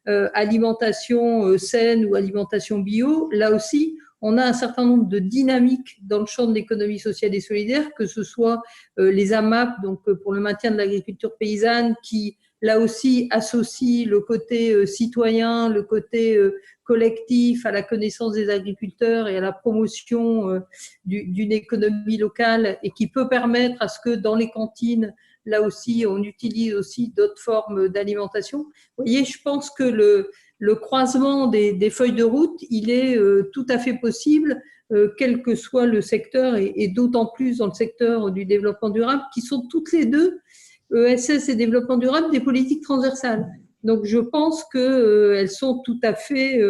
alimentation saine ou alimentation bio, là aussi, on a un certain nombre de dynamiques dans le champ de l'économie sociale et solidaire, que ce soit les AMAP, donc pour le maintien de l'agriculture paysanne, qui là aussi associe le côté citoyen, le côté collectif à la connaissance des agriculteurs et à la promotion d'une économie locale, et qui peut permettre à ce que dans les cantines, là aussi, on utilise aussi d'autres formes d'alimentation. Vous voyez, je pense que le croisement des feuilles de route, il est tout à fait possible, quel que soit le secteur, et d'autant plus dans le secteur du développement durable, qui sont toutes les deux, ESS et développement durable, des politiques transversales. Donc, je pense qu'elles sont tout à fait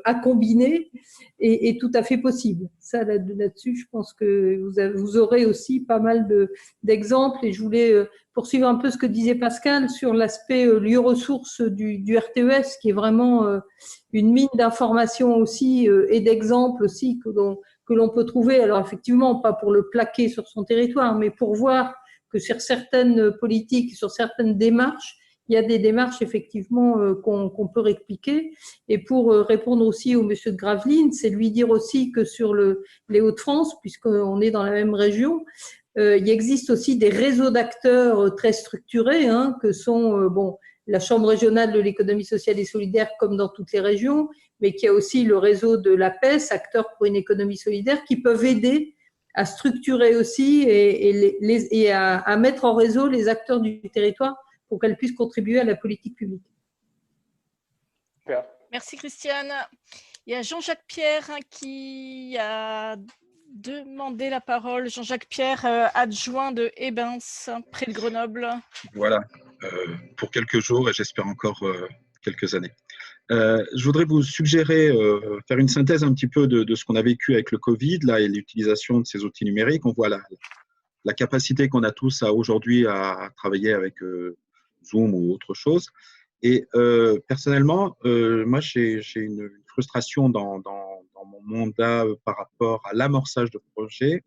à combiner et tout à fait possibles. Ça, là-dessus, je pense que vous aurez aussi pas mal d'exemples. Et je voulais poursuivre un peu ce que disait Pascal sur l'aspect lieu ressources du RTES, qui est vraiment une mine d'informations aussi et d'exemples aussi que que l'on peut trouver, alors effectivement, pas pour le plaquer sur son territoire, mais pour voir que sur certaines politiques, sur certaines démarches, il y a des démarches effectivement qu'on peut répliquer. Et pour répondre aussi au monsieur de Gravelines, c'est lui dire aussi que sur les Hauts-de-France, puisqu'on est dans la même région, il existe aussi des réseaux d'acteurs très structurés, hein, que sont la Chambre régionale de l'économie sociale et solidaire, comme dans toutes les régions, mais qu'il y a aussi le réseau de l'APES, Acteurs pour une économie solidaire, qui peuvent aider à structurer aussi et à mettre en réseau les acteurs du territoire pour qu'elles puissent contribuer à la politique publique.
Super.
Merci Christiane. Il y a Jean-Jacques Pierre qui a demandé la parole. Jean-Jacques Pierre, adjoint de Ebens, près de Grenoble.
Voilà, pour quelques jours et j'espère encore quelques années. Je voudrais vous suggérer, faire une synthèse un petit peu de ce qu'on a vécu avec le Covid là, et l'utilisation de ces outils numériques. On voit la capacité qu'on a tous aujourd'hui à travailler avec Zoom ou autre chose. Et personnellement, moi, j'ai une frustration dans mon mandat par rapport à l'amorçage de projets.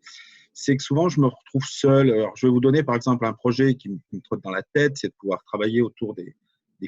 C'est que souvent, je me retrouve seul. Alors, je vais vous donner, par exemple, un projet qui me trotte dans la tête, c'est de pouvoir travailler autour des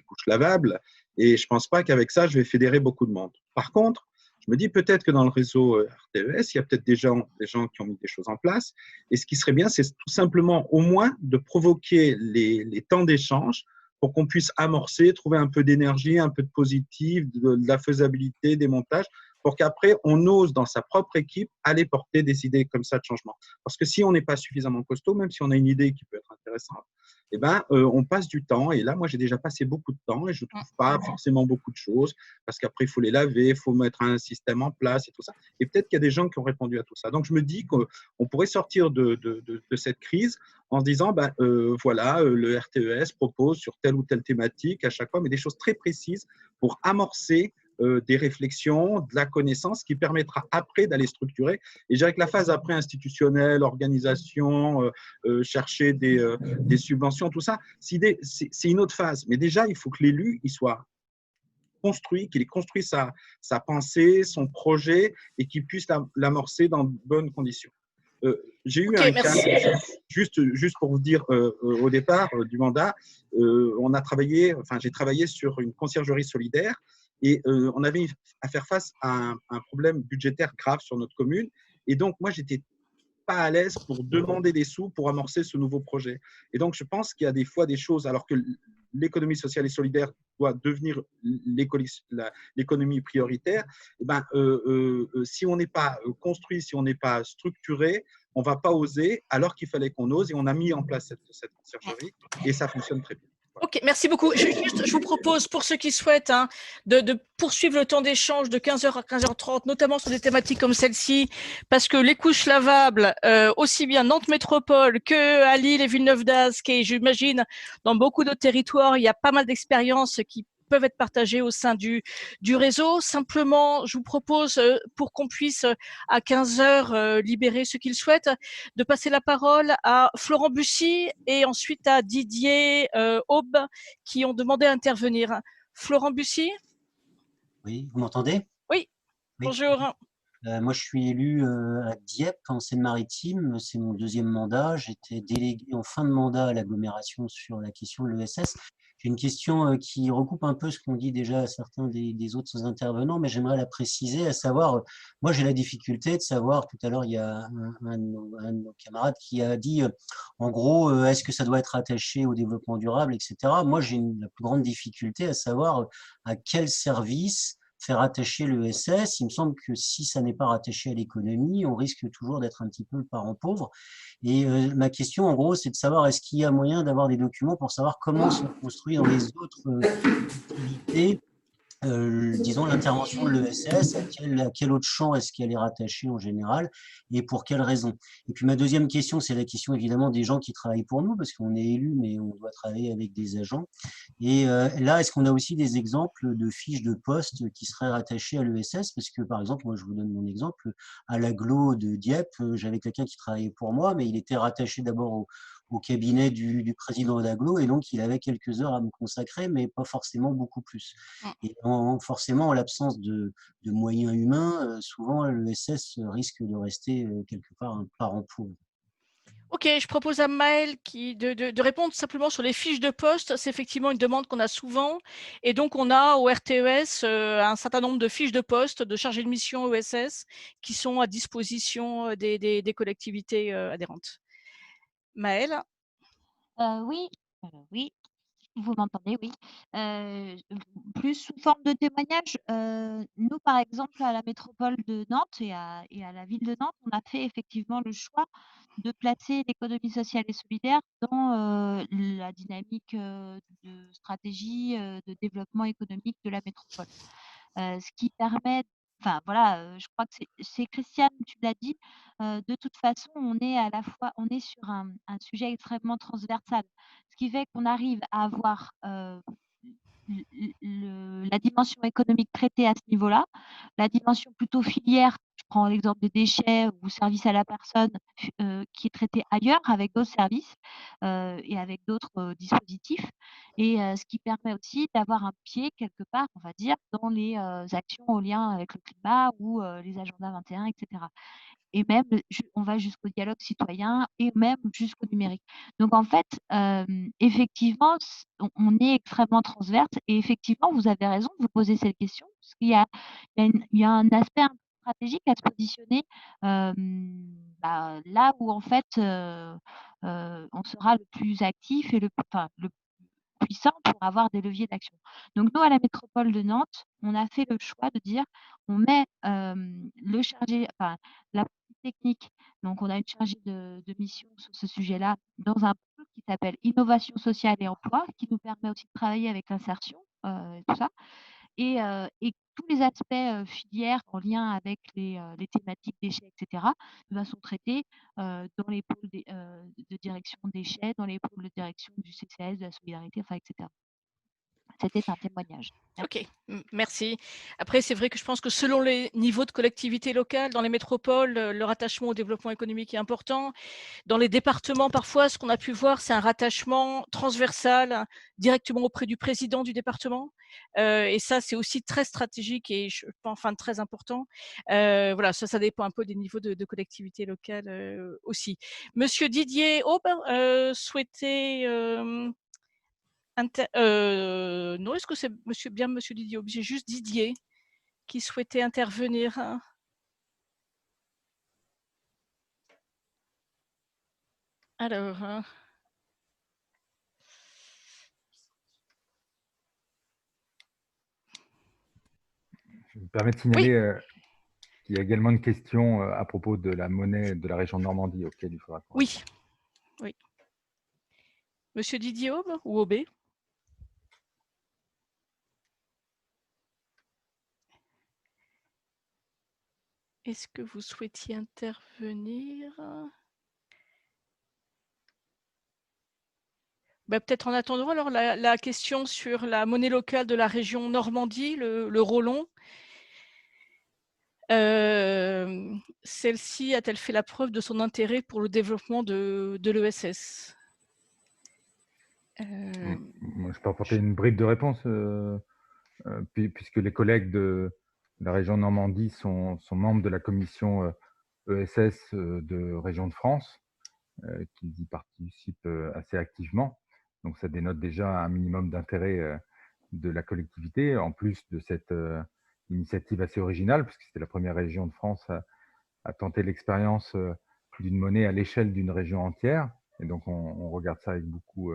couches lavables. Et je ne pense pas qu'avec ça, je vais fédérer beaucoup de monde. Par contre, je me dis peut-être que dans le réseau RTES, il y a peut-être des gens qui ont mis des choses en place. Et ce qui serait bien, c'est tout simplement au moins de provoquer les temps d'échange pour qu'on puisse amorcer, trouver un peu d'énergie, un peu de positif, de la faisabilité, des montages, pour qu'après, on ose dans sa propre équipe aller porter des idées comme ça de changement. Parce que si on n'est pas suffisamment costaud, même si on a une idée qui peut être intéressante, eh ben, on passe du temps. Et là, moi, j'ai déjà passé beaucoup de temps et je ne trouve pas forcément beaucoup de choses parce qu'après, il faut les laver, il faut mettre un système en place et tout ça. Et peut-être qu'il y a des gens qui ont répondu à tout ça. Donc, je me dis qu'on pourrait sortir de cette crise en se disant, voilà, le RTES propose sur telle ou telle thématique à chaque fois, mais des choses très précises pour amorcer des réflexions, de la connaissance qui permettra après d'aller structurer. Et je dirais que la phase après institutionnelle, organisation, chercher des subventions, tout ça, c'est une autre phase. Mais déjà, il faut que l'élu il soit construit, qu'il ait construit sa pensée, son projet et qu'il puisse l'amorcer dans de bonnes conditions. J'ai eu un cas, juste pour vous dire, au départ du mandat, j'ai travaillé sur une conciergerie solidaire et on avait à faire face à un problème budgétaire grave sur notre commune. Et donc, moi, j'étais pas à l'aise pour demander des sous pour amorcer ce nouveau projet. Et donc, je pense qu'il y a des fois des choses, alors que l'économie sociale et solidaire doit devenir l'économie prioritaire, eh ben, si on n'est pas construit, si on n'est pas structuré, on ne va pas oser, alors qu'il fallait qu'on ose. Et on a mis en place cette conciergerie et ça fonctionne très bien.
Ok, merci beaucoup. Je vous propose, pour ceux qui souhaitent, de poursuivre le temps d'échange de 15h à 15h30, notamment sur des thématiques comme celle-ci, parce que les couches lavables, aussi bien Nantes Métropole qu'à Lille et Villeneuve-d'Ascq, et j'imagine dans beaucoup d'autres territoires, il y a pas mal d'expériences qui peuvent être partagées au sein du réseau. Simplement, je vous propose, pour qu'on puisse à 15h libérer ceux qui le souhaitent, de passer la parole à Florent Bussy et ensuite à Didier Aube qui ont demandé à intervenir. Florent Bussy ?
Oui, vous m'entendez ?
Oui, bonjour.
Moi, je suis élu à Dieppe, en Seine-Maritime. C'est mon deuxième mandat. J'étais délégué en fin de mandat à l'agglomération sur la question de l'ESS. J'ai une question qui recoupe un peu ce qu'ont dit déjà certains des autres intervenants, mais j'aimerais la préciser, à savoir, moi j'ai la difficulté de savoir, tout à l'heure il y a un de nos camarades qui a dit, en gros, est-ce que ça doit être attaché au développement durable, etc. Moi j'ai la plus grande difficulté à savoir à quel service faire attacher l'ESS. Il me semble que si ça n'est pas rattaché à l'économie, on risque toujours d'être un petit peu le parent pauvre. Et ma question, en gros, c'est de savoir est-ce qu'il y a moyen d'avoir des documents pour savoir comment se construit dans les autres activités, disons, l'intervention de l'ESS, à quel autre champ est-ce qu'elle est rattachée en général et pour quelles raisons. Et puis ma deuxième question, c'est la question évidemment des gens qui travaillent pour nous, parce qu'on est élu, mais on doit travailler avec des agents. Et là, est-ce qu'on a aussi des exemples de fiches de poste qui seraient rattachées à l'ESS? Parce que par exemple, moi je vous donne mon exemple, à l'agglo de Dieppe, j'avais quelqu'un qui travaillait pour moi, mais il était rattaché d'abord au cabinet du président d'Aglo, et donc il avait quelques heures à me consacrer, mais pas forcément beaucoup plus. Et forcément, en l'absence de moyens humains, souvent l'ESS risque de rester quelque part un parent pauvre.
Ok, je propose à Maël de répondre simplement sur les fiches de poste. C'est effectivement une demande qu'on a souvent. Et donc, on a au RTES un certain nombre de fiches de poste de chargés de mission ESS qui sont à disposition des collectivités adhérentes. Maël?
Oui, oui, vous m'entendez, oui. Plus sous forme de témoignage, nous, par exemple, à la métropole de Nantes et à la ville de Nantes, on a fait effectivement le choix de placer l'économie sociale et solidaire dans la dynamique de stratégie de développement économique de la métropole. Ce qui permet, enfin voilà, je crois que c'est Christiane, tu l'as dit, de toute façon, on est sur un sujet extrêmement transversal. Ce qui fait qu'on arrive à avoir la dimension économique traitée à ce niveau-là, la dimension plutôt filière, je prends l'exemple des déchets ou services à la personne, qui est traitée ailleurs avec d'autres services et avec d'autres dispositifs, et ce qui permet aussi d'avoir un pied quelque part, on va dire, dans les actions en lien avec le climat ou les agendas 21, etc. Et même, on va jusqu'au dialogue citoyen et même jusqu'au numérique. Donc, en fait, effectivement, on est extrêmement transverse et effectivement, vous avez raison de vous poser cette question parce qu'il y a un aspect un peu stratégique à se positionner là où, en fait, on sera le plus actif et le plus puissant pour avoir des leviers d'action. Donc, nous, à la métropole de Nantes, on a fait le choix de dire on met le chargé, enfin, la partie technique. Donc, on a une chargée de mission sur ce sujet-là dans un pôle qui s'appelle Innovation sociale et emploi, qui nous permet aussi de travailler avec l'insertion et tout ça. Et tous les aspects filières en lien avec les thématiques déchets, etc., sont traités dans les pôles de direction déchets, dans les pôles de direction du CCS, de la solidarité, enfin, etc. C'était un témoignage.
Ok, merci. Après, c'est vrai que je pense que selon les niveaux de collectivité locale, dans les métropoles, le rattachement au développement économique est important. Dans les départements, parfois, ce qu'on a pu voir, c'est un rattachement transversal directement auprès du président du département. Et ça, c'est aussi très stratégique et enfin très important. Voilà, ça dépend un peu des niveaux de collectivité locale aussi. Monsieur Didier Aube souhaitait non, est-ce que c'est bien monsieur Didier? J'ai juste Didier qui souhaitait intervenir. Alors.
Je me permets de signaler qu'il y a également une question à propos de la monnaie de la région de Normandie auquel il faudra.
Oui, oui. Monsieur Didier Aube ou Aubé? Est-ce que vous souhaitiez intervenir? Peut-être en attendant alors la question sur la monnaie locale de la région Normandie, le Rollon. Celle-ci a-t-elle fait la preuve de son intérêt pour le développement de l'ESS?
Moi, je peux apporter une bribe de réponse, puisque les collègues de la région Normandie sont membres de la commission ESS de région de France, qui y participent assez activement. Donc, ça dénote déjà un minimum d'intérêt de la collectivité, en plus de cette initiative assez originale, puisque c'était la première région de France à tenter l'expérience d'une monnaie à l'échelle d'une région entière. Et donc, on regarde ça avec beaucoup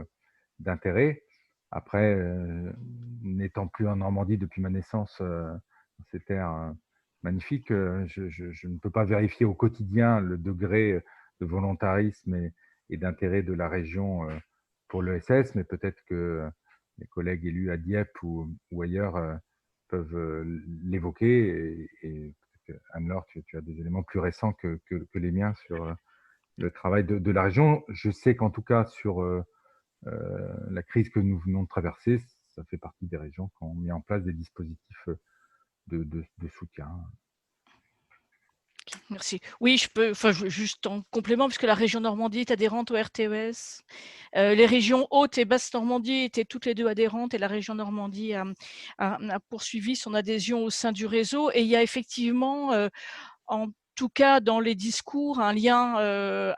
d'intérêt. Après, n'étant plus en Normandie depuis ma naissance, dans ces terres magnifiques, je ne peux pas vérifier au quotidien le degré de volontarisme et d'intérêt de la région pour l'ESS, mais peut-être que les collègues élus à Dieppe ou ailleurs peuvent l'évoquer. Et Anne-Laure, tu as des éléments plus récents que les miens sur le travail de la région. Je sais qu'en tout cas, sur la crise que nous venons de traverser, ça fait partie des régions qui ont mis en place des dispositifs de soutien.
Merci. Oui, je peux, enfin, juste en complément, puisque la région Normandie est adhérente au RTES. Les régions Haute et Basse Normandie étaient toutes les deux adhérentes et la région Normandie a poursuivi son adhésion au sein du réseau. Et il y a effectivement, en tout cas dans les discours, un lien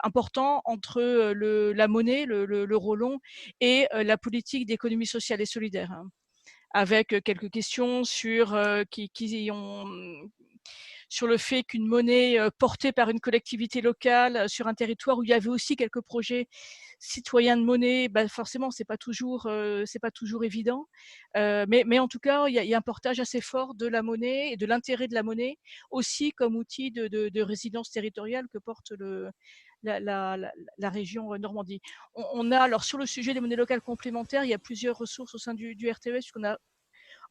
important entre la monnaie, l'euro long, et la politique d'économie sociale et solidaire, hein, avec quelques questions sur sur le fait qu'une monnaie portée par une collectivité locale sur un territoire où il y avait aussi quelques projets citoyens de monnaie, bah forcément c'est pas toujours évident, mais en tout cas il y a un portage assez fort de la monnaie et de l'intérêt de la monnaie aussi comme outil de résilience territoriale que porte la région Normandie. On a alors sur le sujet des monnaies locales complémentaires, il y a plusieurs ressources au sein du RTES puisqu'on a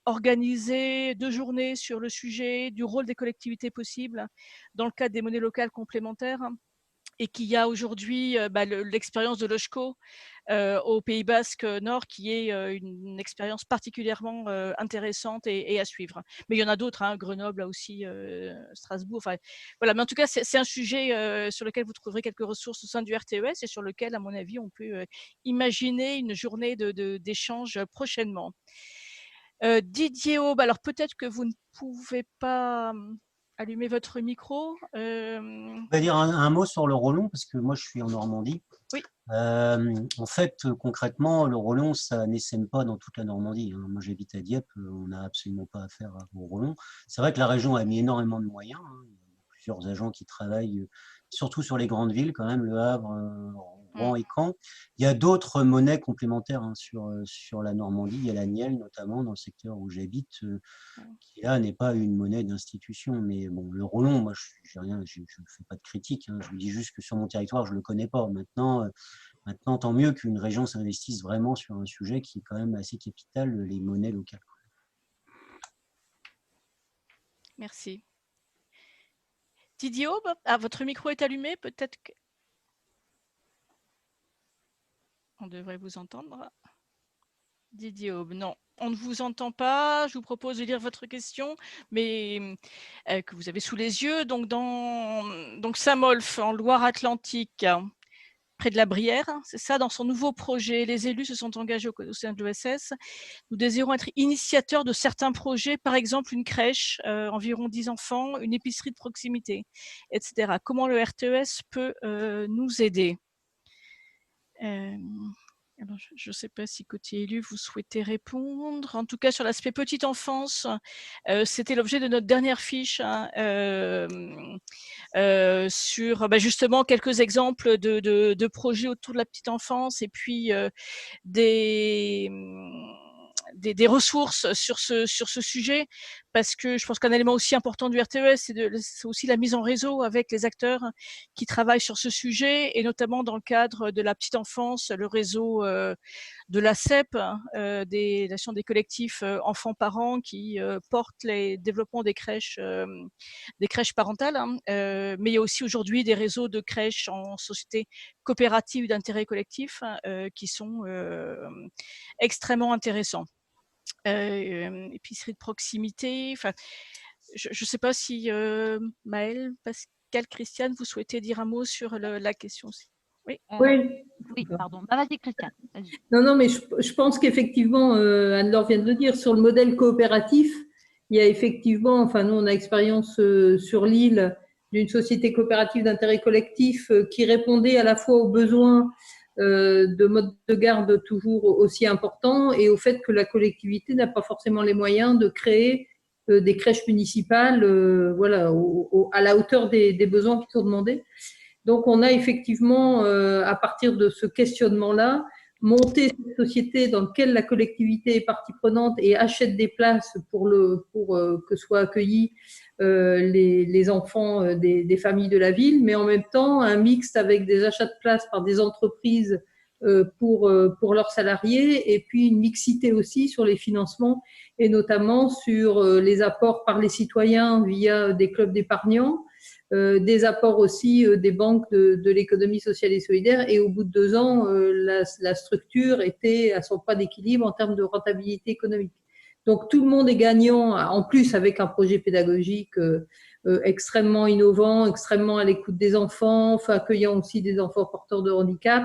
organisé 2 journées sur le sujet du rôle des collectivités possibles dans le cadre des monnaies locales complémentaires et qu'il y a aujourd'hui l'expérience de l'OJCO au Pays Basque Nord qui est une expérience particulièrement intéressante et à suivre. Mais il y en a d'autres, hein, Grenoble là aussi, Strasbourg. Enfin, voilà. Mais en tout cas, c'est un sujet sur lequel vous trouverez quelques ressources au sein du RTES et sur lequel, à mon avis, on peut imaginer une journée d'échange prochainement. Didier Aube, alors peut-être que vous ne pouvez pas allumer votre micro.
Je vais dire un mot sur le Rollon, parce que moi je suis en Normandie.
Oui.
En fait, concrètement, le Rollon, ça n'essaime pas dans toute la Normandie, hein. Moi j'habite à Dieppe, on n'a absolument pas affaire au Rollon. C'est vrai que la région a mis énormément de moyens, hein. Il y a plusieurs agents qui travaillent, surtout sur les grandes villes quand même, Le Havre, Rouen et Caen. Il y a d'autres monnaies complémentaires, hein, sur la Normandie. Il y a la nielle, notamment, dans le secteur où j'habite, qui là n'est pas une monnaie d'institution. Mais bon, le Rollon, moi, je ne fais pas de critique, hein. Je vous dis juste que sur mon territoire, je ne le connais pas. Maintenant, tant mieux qu'une région s'investisse vraiment sur un sujet qui est quand même assez capital, les monnaies locales.
Merci. Didier Aube, votre micro est allumé, peut-être que... On devrait vous entendre. Didier Aube, non, on ne vous entend pas. Je vous propose de lire votre question, mais que vous avez sous les yeux. Donc, Saint-Molf, en Loire-Atlantique, près de la Brière, c'est ça, dans son nouveau projet, les élus se sont engagés au sein de l'ESS. Nous désirons être initiateurs de certains projets, par exemple une crèche, environ 10 enfants, une épicerie de proximité, etc. Comment le RTES peut nous aider? Alors, je ne sais pas si côté élu, vous souhaitez répondre. En tout cas, sur l'aspect petite enfance, c'était l'objet de notre dernière fiche, hein, sur justement quelques exemples de projets autour de la petite enfance et puis des ressources sur ce sujet, parce que je pense qu'un élément aussi important du RTES, c'est aussi la mise en réseau avec les acteurs qui travaillent sur ce sujet, et notamment dans le cadre de la petite enfance, le réseau de l'ACEP, l'association des collectifs enfants-parents qui portent les développements des crèches parentales, hein, mais il y a aussi aujourd'hui des réseaux de crèches en société coopérative d'intérêt collectif qui sont extrêmement intéressants. Épicerie de proximité, enfin, je ne sais pas si Maëlle, Pascal, Christiane, vous souhaitez dire un mot sur la question aussi. Oui.
Oui, pardon. Vas-y, Christiane. Vas-y.
Non, mais je pense qu'effectivement, Anne-Laure vient de le dire, sur le modèle coopératif, il y a effectivement, enfin, nous, on a expérience sur l'île d'une société coopérative d'intérêt collectif qui répondait à la fois aux besoins de mode de garde toujours aussi importants et au fait que la collectivité n'a pas forcément les moyens de créer des crèches municipales voilà, à la hauteur des besoins qui sont demandés. Donc, on a effectivement, à partir de ce questionnement-là, monté cette société dans laquelle la collectivité est partie prenante et achète des places pour que soient accueillis les enfants des familles de la ville, mais en même temps, un mixte avec des achats de places par des entreprises pour leurs salariés, et puis une mixité aussi sur les financements, et notamment sur les apports par les citoyens via des clubs d'épargnants, des apports aussi des banques de l'économie sociale et solidaire. Et au bout de 2 ans, la structure était à son point d'équilibre en termes de rentabilité économique. Donc tout le monde est gagnant, en plus avec un projet pédagogique extrêmement innovant, extrêmement à l'écoute des enfants, enfin, accueillant aussi des enfants porteurs de handicap.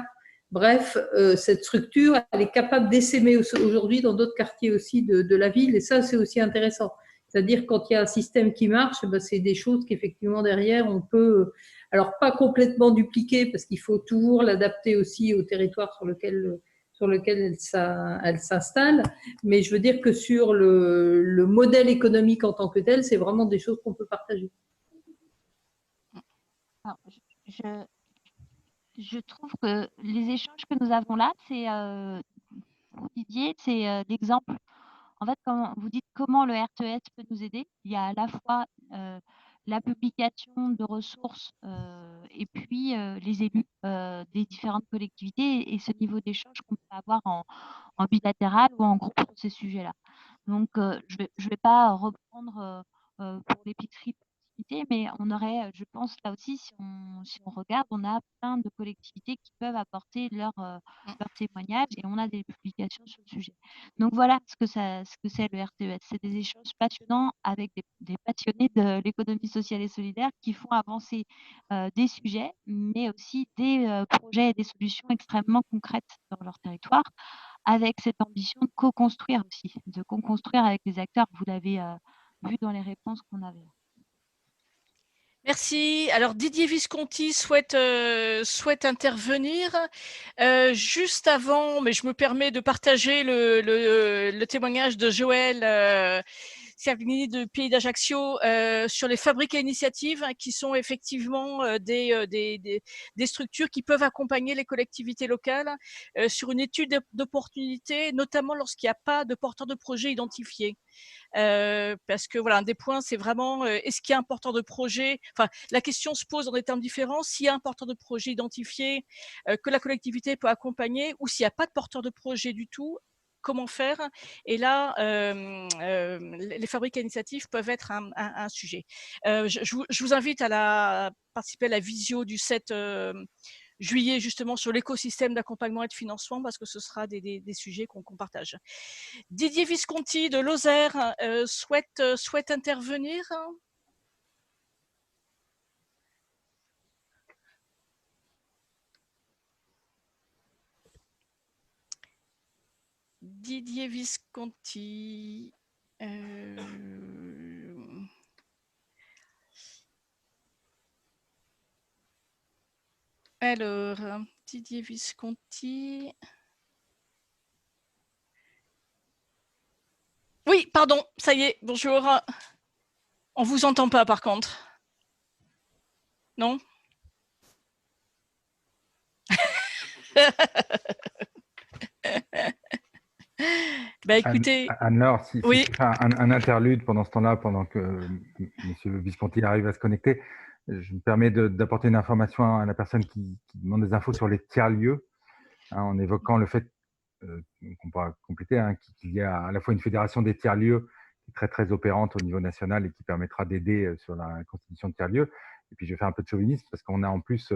Bref, cette structure, elle est capable d'essaimer aujourd'hui dans d'autres quartiers aussi de la ville, et ça, c'est aussi intéressant. C'est-à-dire, quand il y a un système qui marche, ben, c'est des choses qu'effectivement, derrière, on peut, alors pas complètement dupliquer, parce qu'il faut toujours l'adapter aussi au territoire sur lequel elle s'installe, mais je veux dire que sur le modèle économique en tant que tel, c'est vraiment des choses qu'on peut partager.
Alors, je trouve que les échanges que nous avons là, c'est Didier, c'est l'exemple. En fait, quand vous dites comment le RTS peut nous aider, il y a à la fois la publication de ressources et puis les élus des différentes collectivités et ce niveau d'échange qu'on peut avoir en bilatéral ou en groupe sur ces sujets-là. Donc, je vais pas reprendre pour l'épicerie de proximité, mais on aurait, je pense, là aussi, si on regarde, on a plein de collectivités qui peuvent apporter leur témoignage et on a des publications sur le sujet. Donc voilà ce que c'est le RTES. C'est des échanges passionnants avec des passionnés de l'économie sociale et solidaire qui font avancer des sujets, mais aussi des projets et des solutions extrêmement concrètes dans leur territoire, avec cette ambition de co-construire aussi, de co-construire avec les acteurs. Vous l'avez vu dans les réponses qu'on avait.
Merci. Alors Didier Visconti souhaite intervenir. Juste avant, mais je me permets de partager le témoignage de Joël Servigny de Pays d'Ajaccio sur les fabriques à initiative, hein, qui sont effectivement des structures qui peuvent accompagner les collectivités locales sur une étude d'opportunité, notamment lorsqu'il n'y a pas de porteur de projet identifié. Parce que voilà, un des points, c'est vraiment est-ce qu'il y a un porteur de projet, enfin la question se pose dans des termes différents, s'il y a un porteur de projet identifié que la collectivité peut accompagner, ou s'il n'y a pas de porteur de projet du tout, comment faire? Et là, les fabriques à initiative peuvent être un sujet. Je vous invite à participer à la visio du 7 juillet, justement, sur l'écosystème d'accompagnement et de financement, parce que ce sera des sujets qu'on partage. Didier Visconti de Lozère souhaite intervenir. Didier Visconti. Alors, Didier Visconti. Oui, pardon, ça y est, bonjour. On vous entend pas par contre. Non? Bah écoutez.
Anne-Laure, si
oui.
tu fais un interlude pendant ce temps-là, pendant que M. Visconti arrive à se connecter, je me permets d'apporter une information à la personne qui demande des infos sur les tiers-lieux, hein, en évoquant le fait qu'on pourra compléter, hein, qu'il y a à la fois une fédération des tiers-lieux qui est très très opérante au niveau national et qui permettra d'aider sur la constitution de tiers-lieux. Et puis je vais faire un peu de chauvinisme parce qu'on a en plus,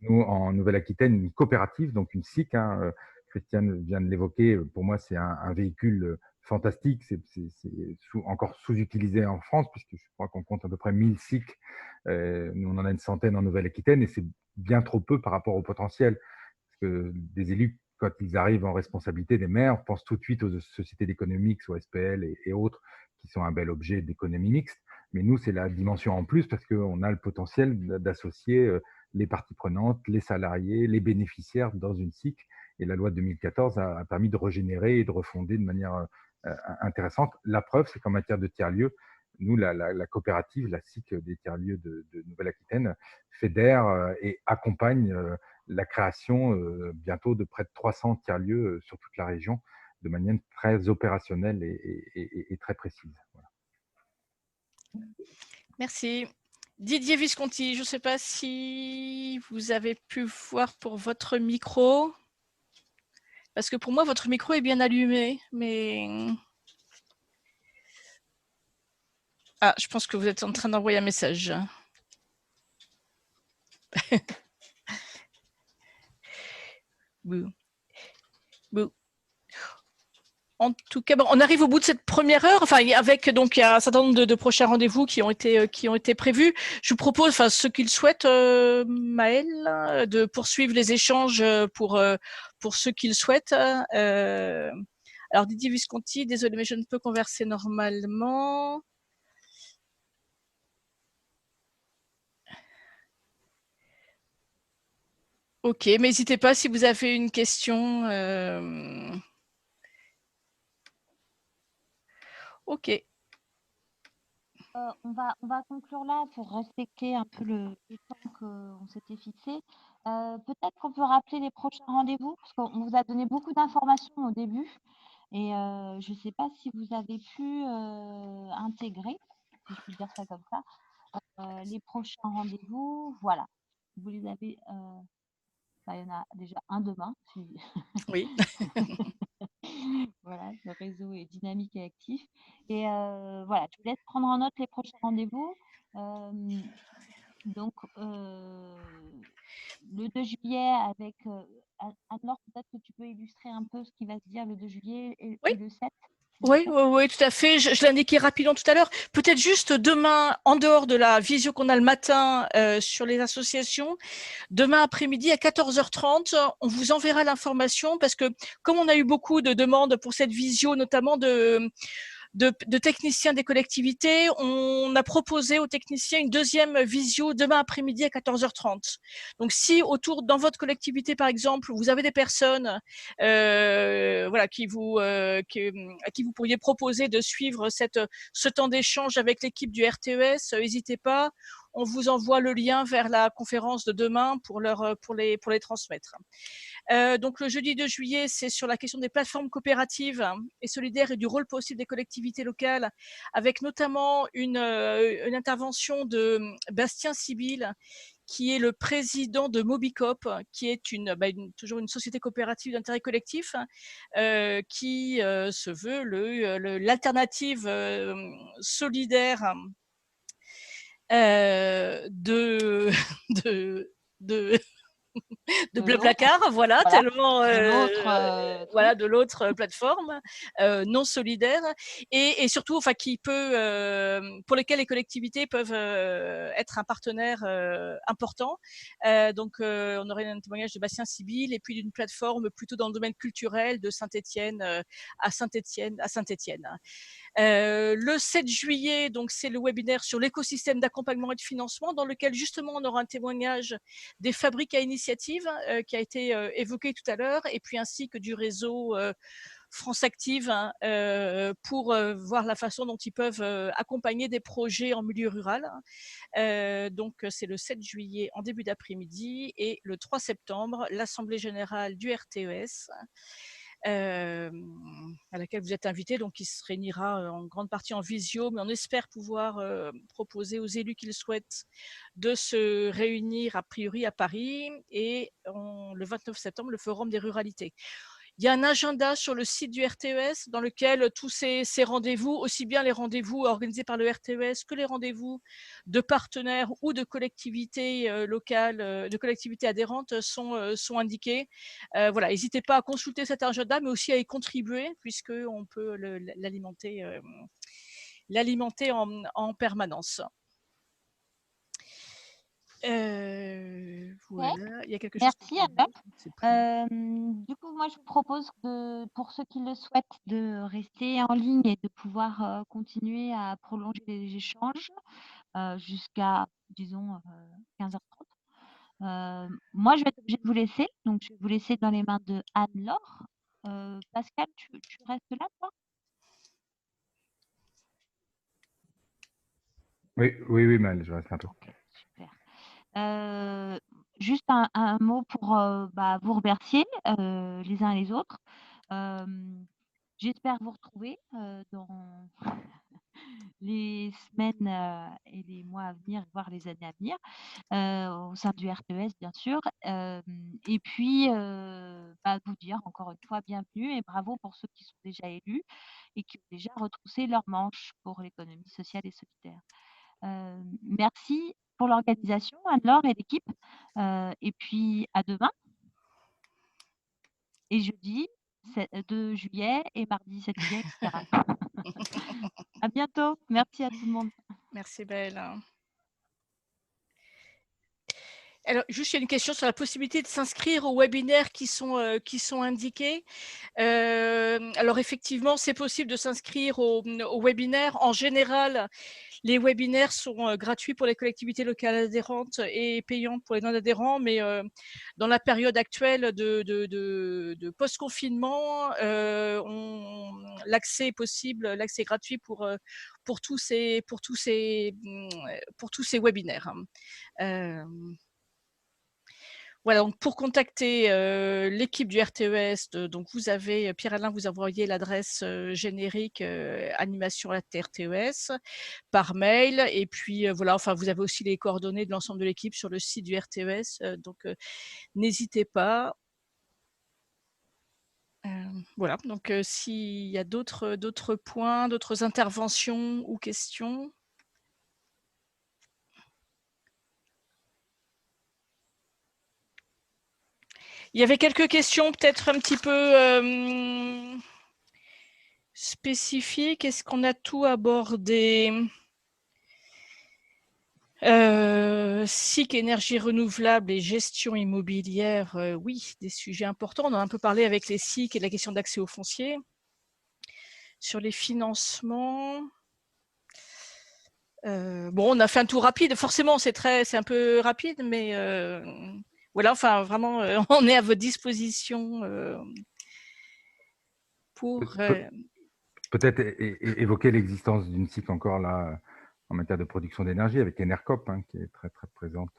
nous, en Nouvelle-Aquitaine, une coopérative, donc une SIC, hein, Christiane vient de l'évoquer. Pour moi, c'est un véhicule fantastique. C'est encore sous-utilisé en France, puisque je crois qu'on compte à peu près 1000 SIC. Nous, on en a une centaine en Nouvelle-Aquitaine, et c'est bien trop peu par rapport au potentiel. Parce que des élus, quand ils arrivent en responsabilité, des maires, pensent tout de suite aux sociétés d'économie mixte, aux SPL et autres, qui sont un bel objet d'économie mixte. Mais nous, c'est la dimension en plus, parce qu'on a le potentiel d'associer les parties prenantes, les salariés, les bénéficiaires dans une SIC. Et la loi de 2014 a permis de régénérer et de refonder de manière intéressante. La preuve, c'est qu'en matière de tiers-lieux, nous, la coopérative, la SIC des tiers-lieux de Nouvelle-Aquitaine, fédère et accompagne la création bientôt de près de 300 tiers-lieux sur toute la région, de manière très opérationnelle et très précise. Voilà.
Merci. Didier Visconti, je ne sais pas si vous avez pu voir pour votre micro. Parce que pour moi, votre micro est bien allumé, mais... Ah, je pense que vous êtes en train d'envoyer un message. Bouh. Bouh. En tout cas, bon, on arrive au bout de cette première heure. Enfin, avec donc il y a un certain nombre de prochains rendez-vous qui ont été prévus. Je vous propose, enfin ceux qui le souhaitent, Maëlle, de poursuivre les échanges pour ceux qui le souhaitent. Alors Didier Visconti, désolé, mais je ne peux converser normalement. Ok, mais n'hésitez pas si vous avez une question. Ok.
On va conclure là pour respecter un peu le temps qu'on s'était fixé. Peut-être qu'on peut rappeler les prochains rendez-vous, parce qu'on vous a donné beaucoup d'informations au début. Et je ne sais pas si vous avez pu intégrer, si je puis dire ça comme ça, les prochains rendez-vous. Voilà. Vous les avez. Il y en a déjà un demain.
Oui.
Voilà, le réseau est dynamique et actif. Et voilà, je vous laisse prendre en note les prochains rendez-vous. Donc, le 2 juillet avec Anne-Laure, peut-être que tu peux illustrer un peu ce qui va se dire le 2 juillet et le 7.
Oui, tout à fait. Je l'indiquais rapidement tout à l'heure. Peut-être juste demain, en dehors de la visio qu'on a le matin sur les associations, demain après-midi à 14h30, on vous enverra l'information parce que comme on a eu beaucoup de demandes pour cette visio, notamment de techniciens des collectivités, on a proposé aux techniciens une deuxième visio demain après-midi à 14h30. Donc si dans votre collectivité par exemple, vous avez des personnes voilà, à qui vous pourriez proposer de suivre ce temps d'échange avec l'équipe du RTES, n'hésitez pas. On vous envoie le lien vers la conférence de demain pour les transmettre. Donc le jeudi 2 juillet, c'est sur la question des plateformes coopératives et solidaires et du rôle possible des collectivités locales, avec notamment une intervention de Bastien Sibyl, qui est le président de Mobicop, qui est toujours une société coopérative d'intérêt collectif, qui se veut l'alternative solidaire de Blablacar, voilà, tellement voilà, de l'autre plateforme non solidaire et surtout, enfin, qui peut pour lesquels les collectivités peuvent être un partenaire important. Donc, on aurait un témoignage de Bastien Sibyl et puis d'une plateforme plutôt dans le domaine culturel de Saint-Étienne à Saint-Étienne. Le 7 juillet, donc c'est le webinaire sur l'écosystème d'accompagnement et de financement, dans lequel justement on aura un témoignage des fabriques à initiative qui a été évoqué tout à l'heure, et puis ainsi que du réseau France Active pour voir la façon dont ils peuvent accompagner des projets en milieu rural. Donc c'est le 7 juillet en début d'après-midi, et le 3 septembre, l'Assemblée générale du RTES. À laquelle vous êtes invités, donc qui se réunira en grande partie en visio, mais on espère pouvoir proposer aux élus qui le souhaitent de se réunir a priori à Paris, et le 29 septembre, le Forum des ruralités. Il y a un agenda sur le site du RTES dans lequel tous ces rendez-vous, aussi bien les rendez-vous organisés par le RTES que les rendez-vous de partenaires ou de collectivités locales, de collectivités adhérentes sont indiqués. Voilà, n'hésitez pas à consulter cet agenda, mais aussi à y contribuer, puisqu'on peut l'alimenter en permanence. Voilà, il y a quelque chose.
Merci Anne. Du coup, moi, je vous propose pour ceux qui le souhaitent, de rester en ligne et de pouvoir continuer à prolonger les échanges jusqu'à, disons, 15h30. Moi, je vais être obligée de vous laisser, donc je vais vous laisser dans les mains de Anne-Laure. Pascal, tu restes là, toi?
Oui, Maëlle, je reste un peu.
Okay, super. Juste un mot pour vous remercier les uns et les autres. J'espère vous retrouver dans les semaines et les mois à venir, voire les années à venir, au sein du RTES, bien sûr. Et puis, vous dire encore une fois bienvenue et bravo pour ceux qui sont déjà élus et qui ont déjà retroussé leurs manches pour l'économie sociale et solidaire. Merci pour l'organisation, Anne-Laure et l'équipe. Et puis, à demain. Et jeudi, 2 juillet et mardi 7 juillet, etc. À bientôt. Merci à tout le monde.
Merci Belle. Alors, juste, il y a une question sur la possibilité de s'inscrire aux webinaires qui sont indiqués. Alors, effectivement, c'est possible de s'inscrire aux webinaires. En général, les webinaires sont gratuits pour les collectivités locales adhérentes et payants pour les non-adhérents, mais dans la période actuelle de post-confinement, l'accès est possible, l'accès est gratuit pour tous ces webinaires. Voilà, donc pour contacter l'équipe du RTES, donc vous avez, Pierre-Alain vous a envoyé l'adresse générique animation@rtes par mail. Et puis voilà, enfin vous avez aussi les coordonnées de l'ensemble de l'équipe sur le site du RTES, donc n'hésitez pas. Voilà, donc s'il y a d'autres points, d'autres interventions ou questions. Il y avait quelques questions peut-être un petit peu spécifiques. Est-ce qu'on a tout abordé? SIC, énergie renouvelable et gestion immobilière, oui, des sujets importants. On en a un peu parlé avec les SIC et la question d'accès au foncier. Sur les financements, bon, on a fait un tour rapide. Forcément, c'est un peu rapide, mais voilà, enfin, vraiment, on est à votre disposition pour…
Peut-être évoquer l'existence d'une SIC encore là en matière de production d'énergie avec Enercop, hein, qui est très très présente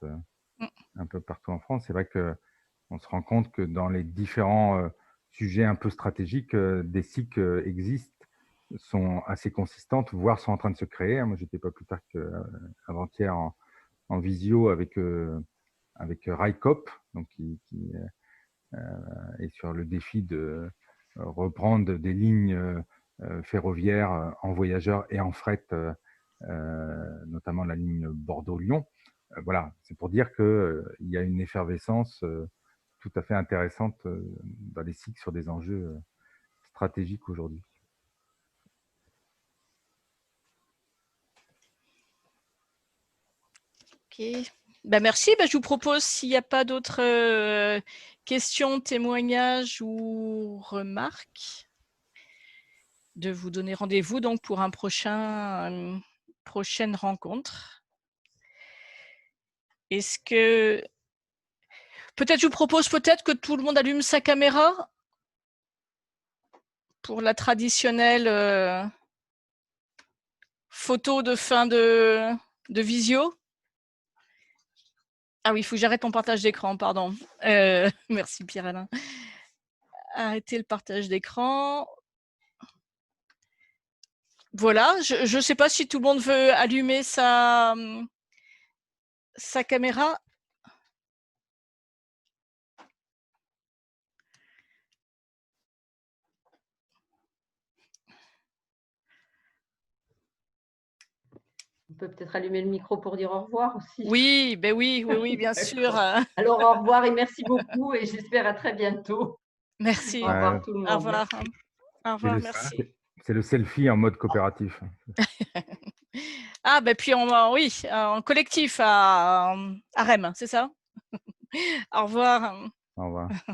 un peu partout en France. C'est vrai qu'on se rend compte que dans les différents sujets un peu stratégiques, des SIC existent, sont assez consistantes, voire sont en train de se créer. Moi, j'étais pas plus tard qu'avant-hier en visio avec RICOP, donc qui est sur le défi de reprendre des lignes ferroviaires en voyageurs et en fret, notamment la ligne Bordeaux-Lyon. Voilà, c'est pour dire qu'il y a une effervescence tout à fait intéressante dans les SIC sur des enjeux stratégiques aujourd'hui.
Ok. Ben merci. Ben, je vous propose, s'il n'y a pas d'autres questions, témoignages ou remarques, de vous donner rendez-vous donc pour une prochaine rencontre. Est-ce que peut-être je vous propose que tout le monde allume sa caméra pour la traditionnelle photo de fin de visio. Ah oui, il faut que j'arrête mon partage d'écran, pardon. Merci Pierre-Alain. Arrêtez le partage d'écran. Voilà, je ne sais pas si tout le monde veut allumer sa caméra.
On peut peut-être allumer le micro pour dire au revoir aussi.
Oui, ben oui, bien sûr.
Alors au revoir et merci beaucoup et j'espère à très bientôt.
Merci.
Au revoir tout le monde.
Au revoir. Au revoir,
merci.
merci.
C'est le selfie en mode coopératif.
Ah, ben puis oui, en collectif à Rennes, c'est ça? Au revoir.
Au revoir.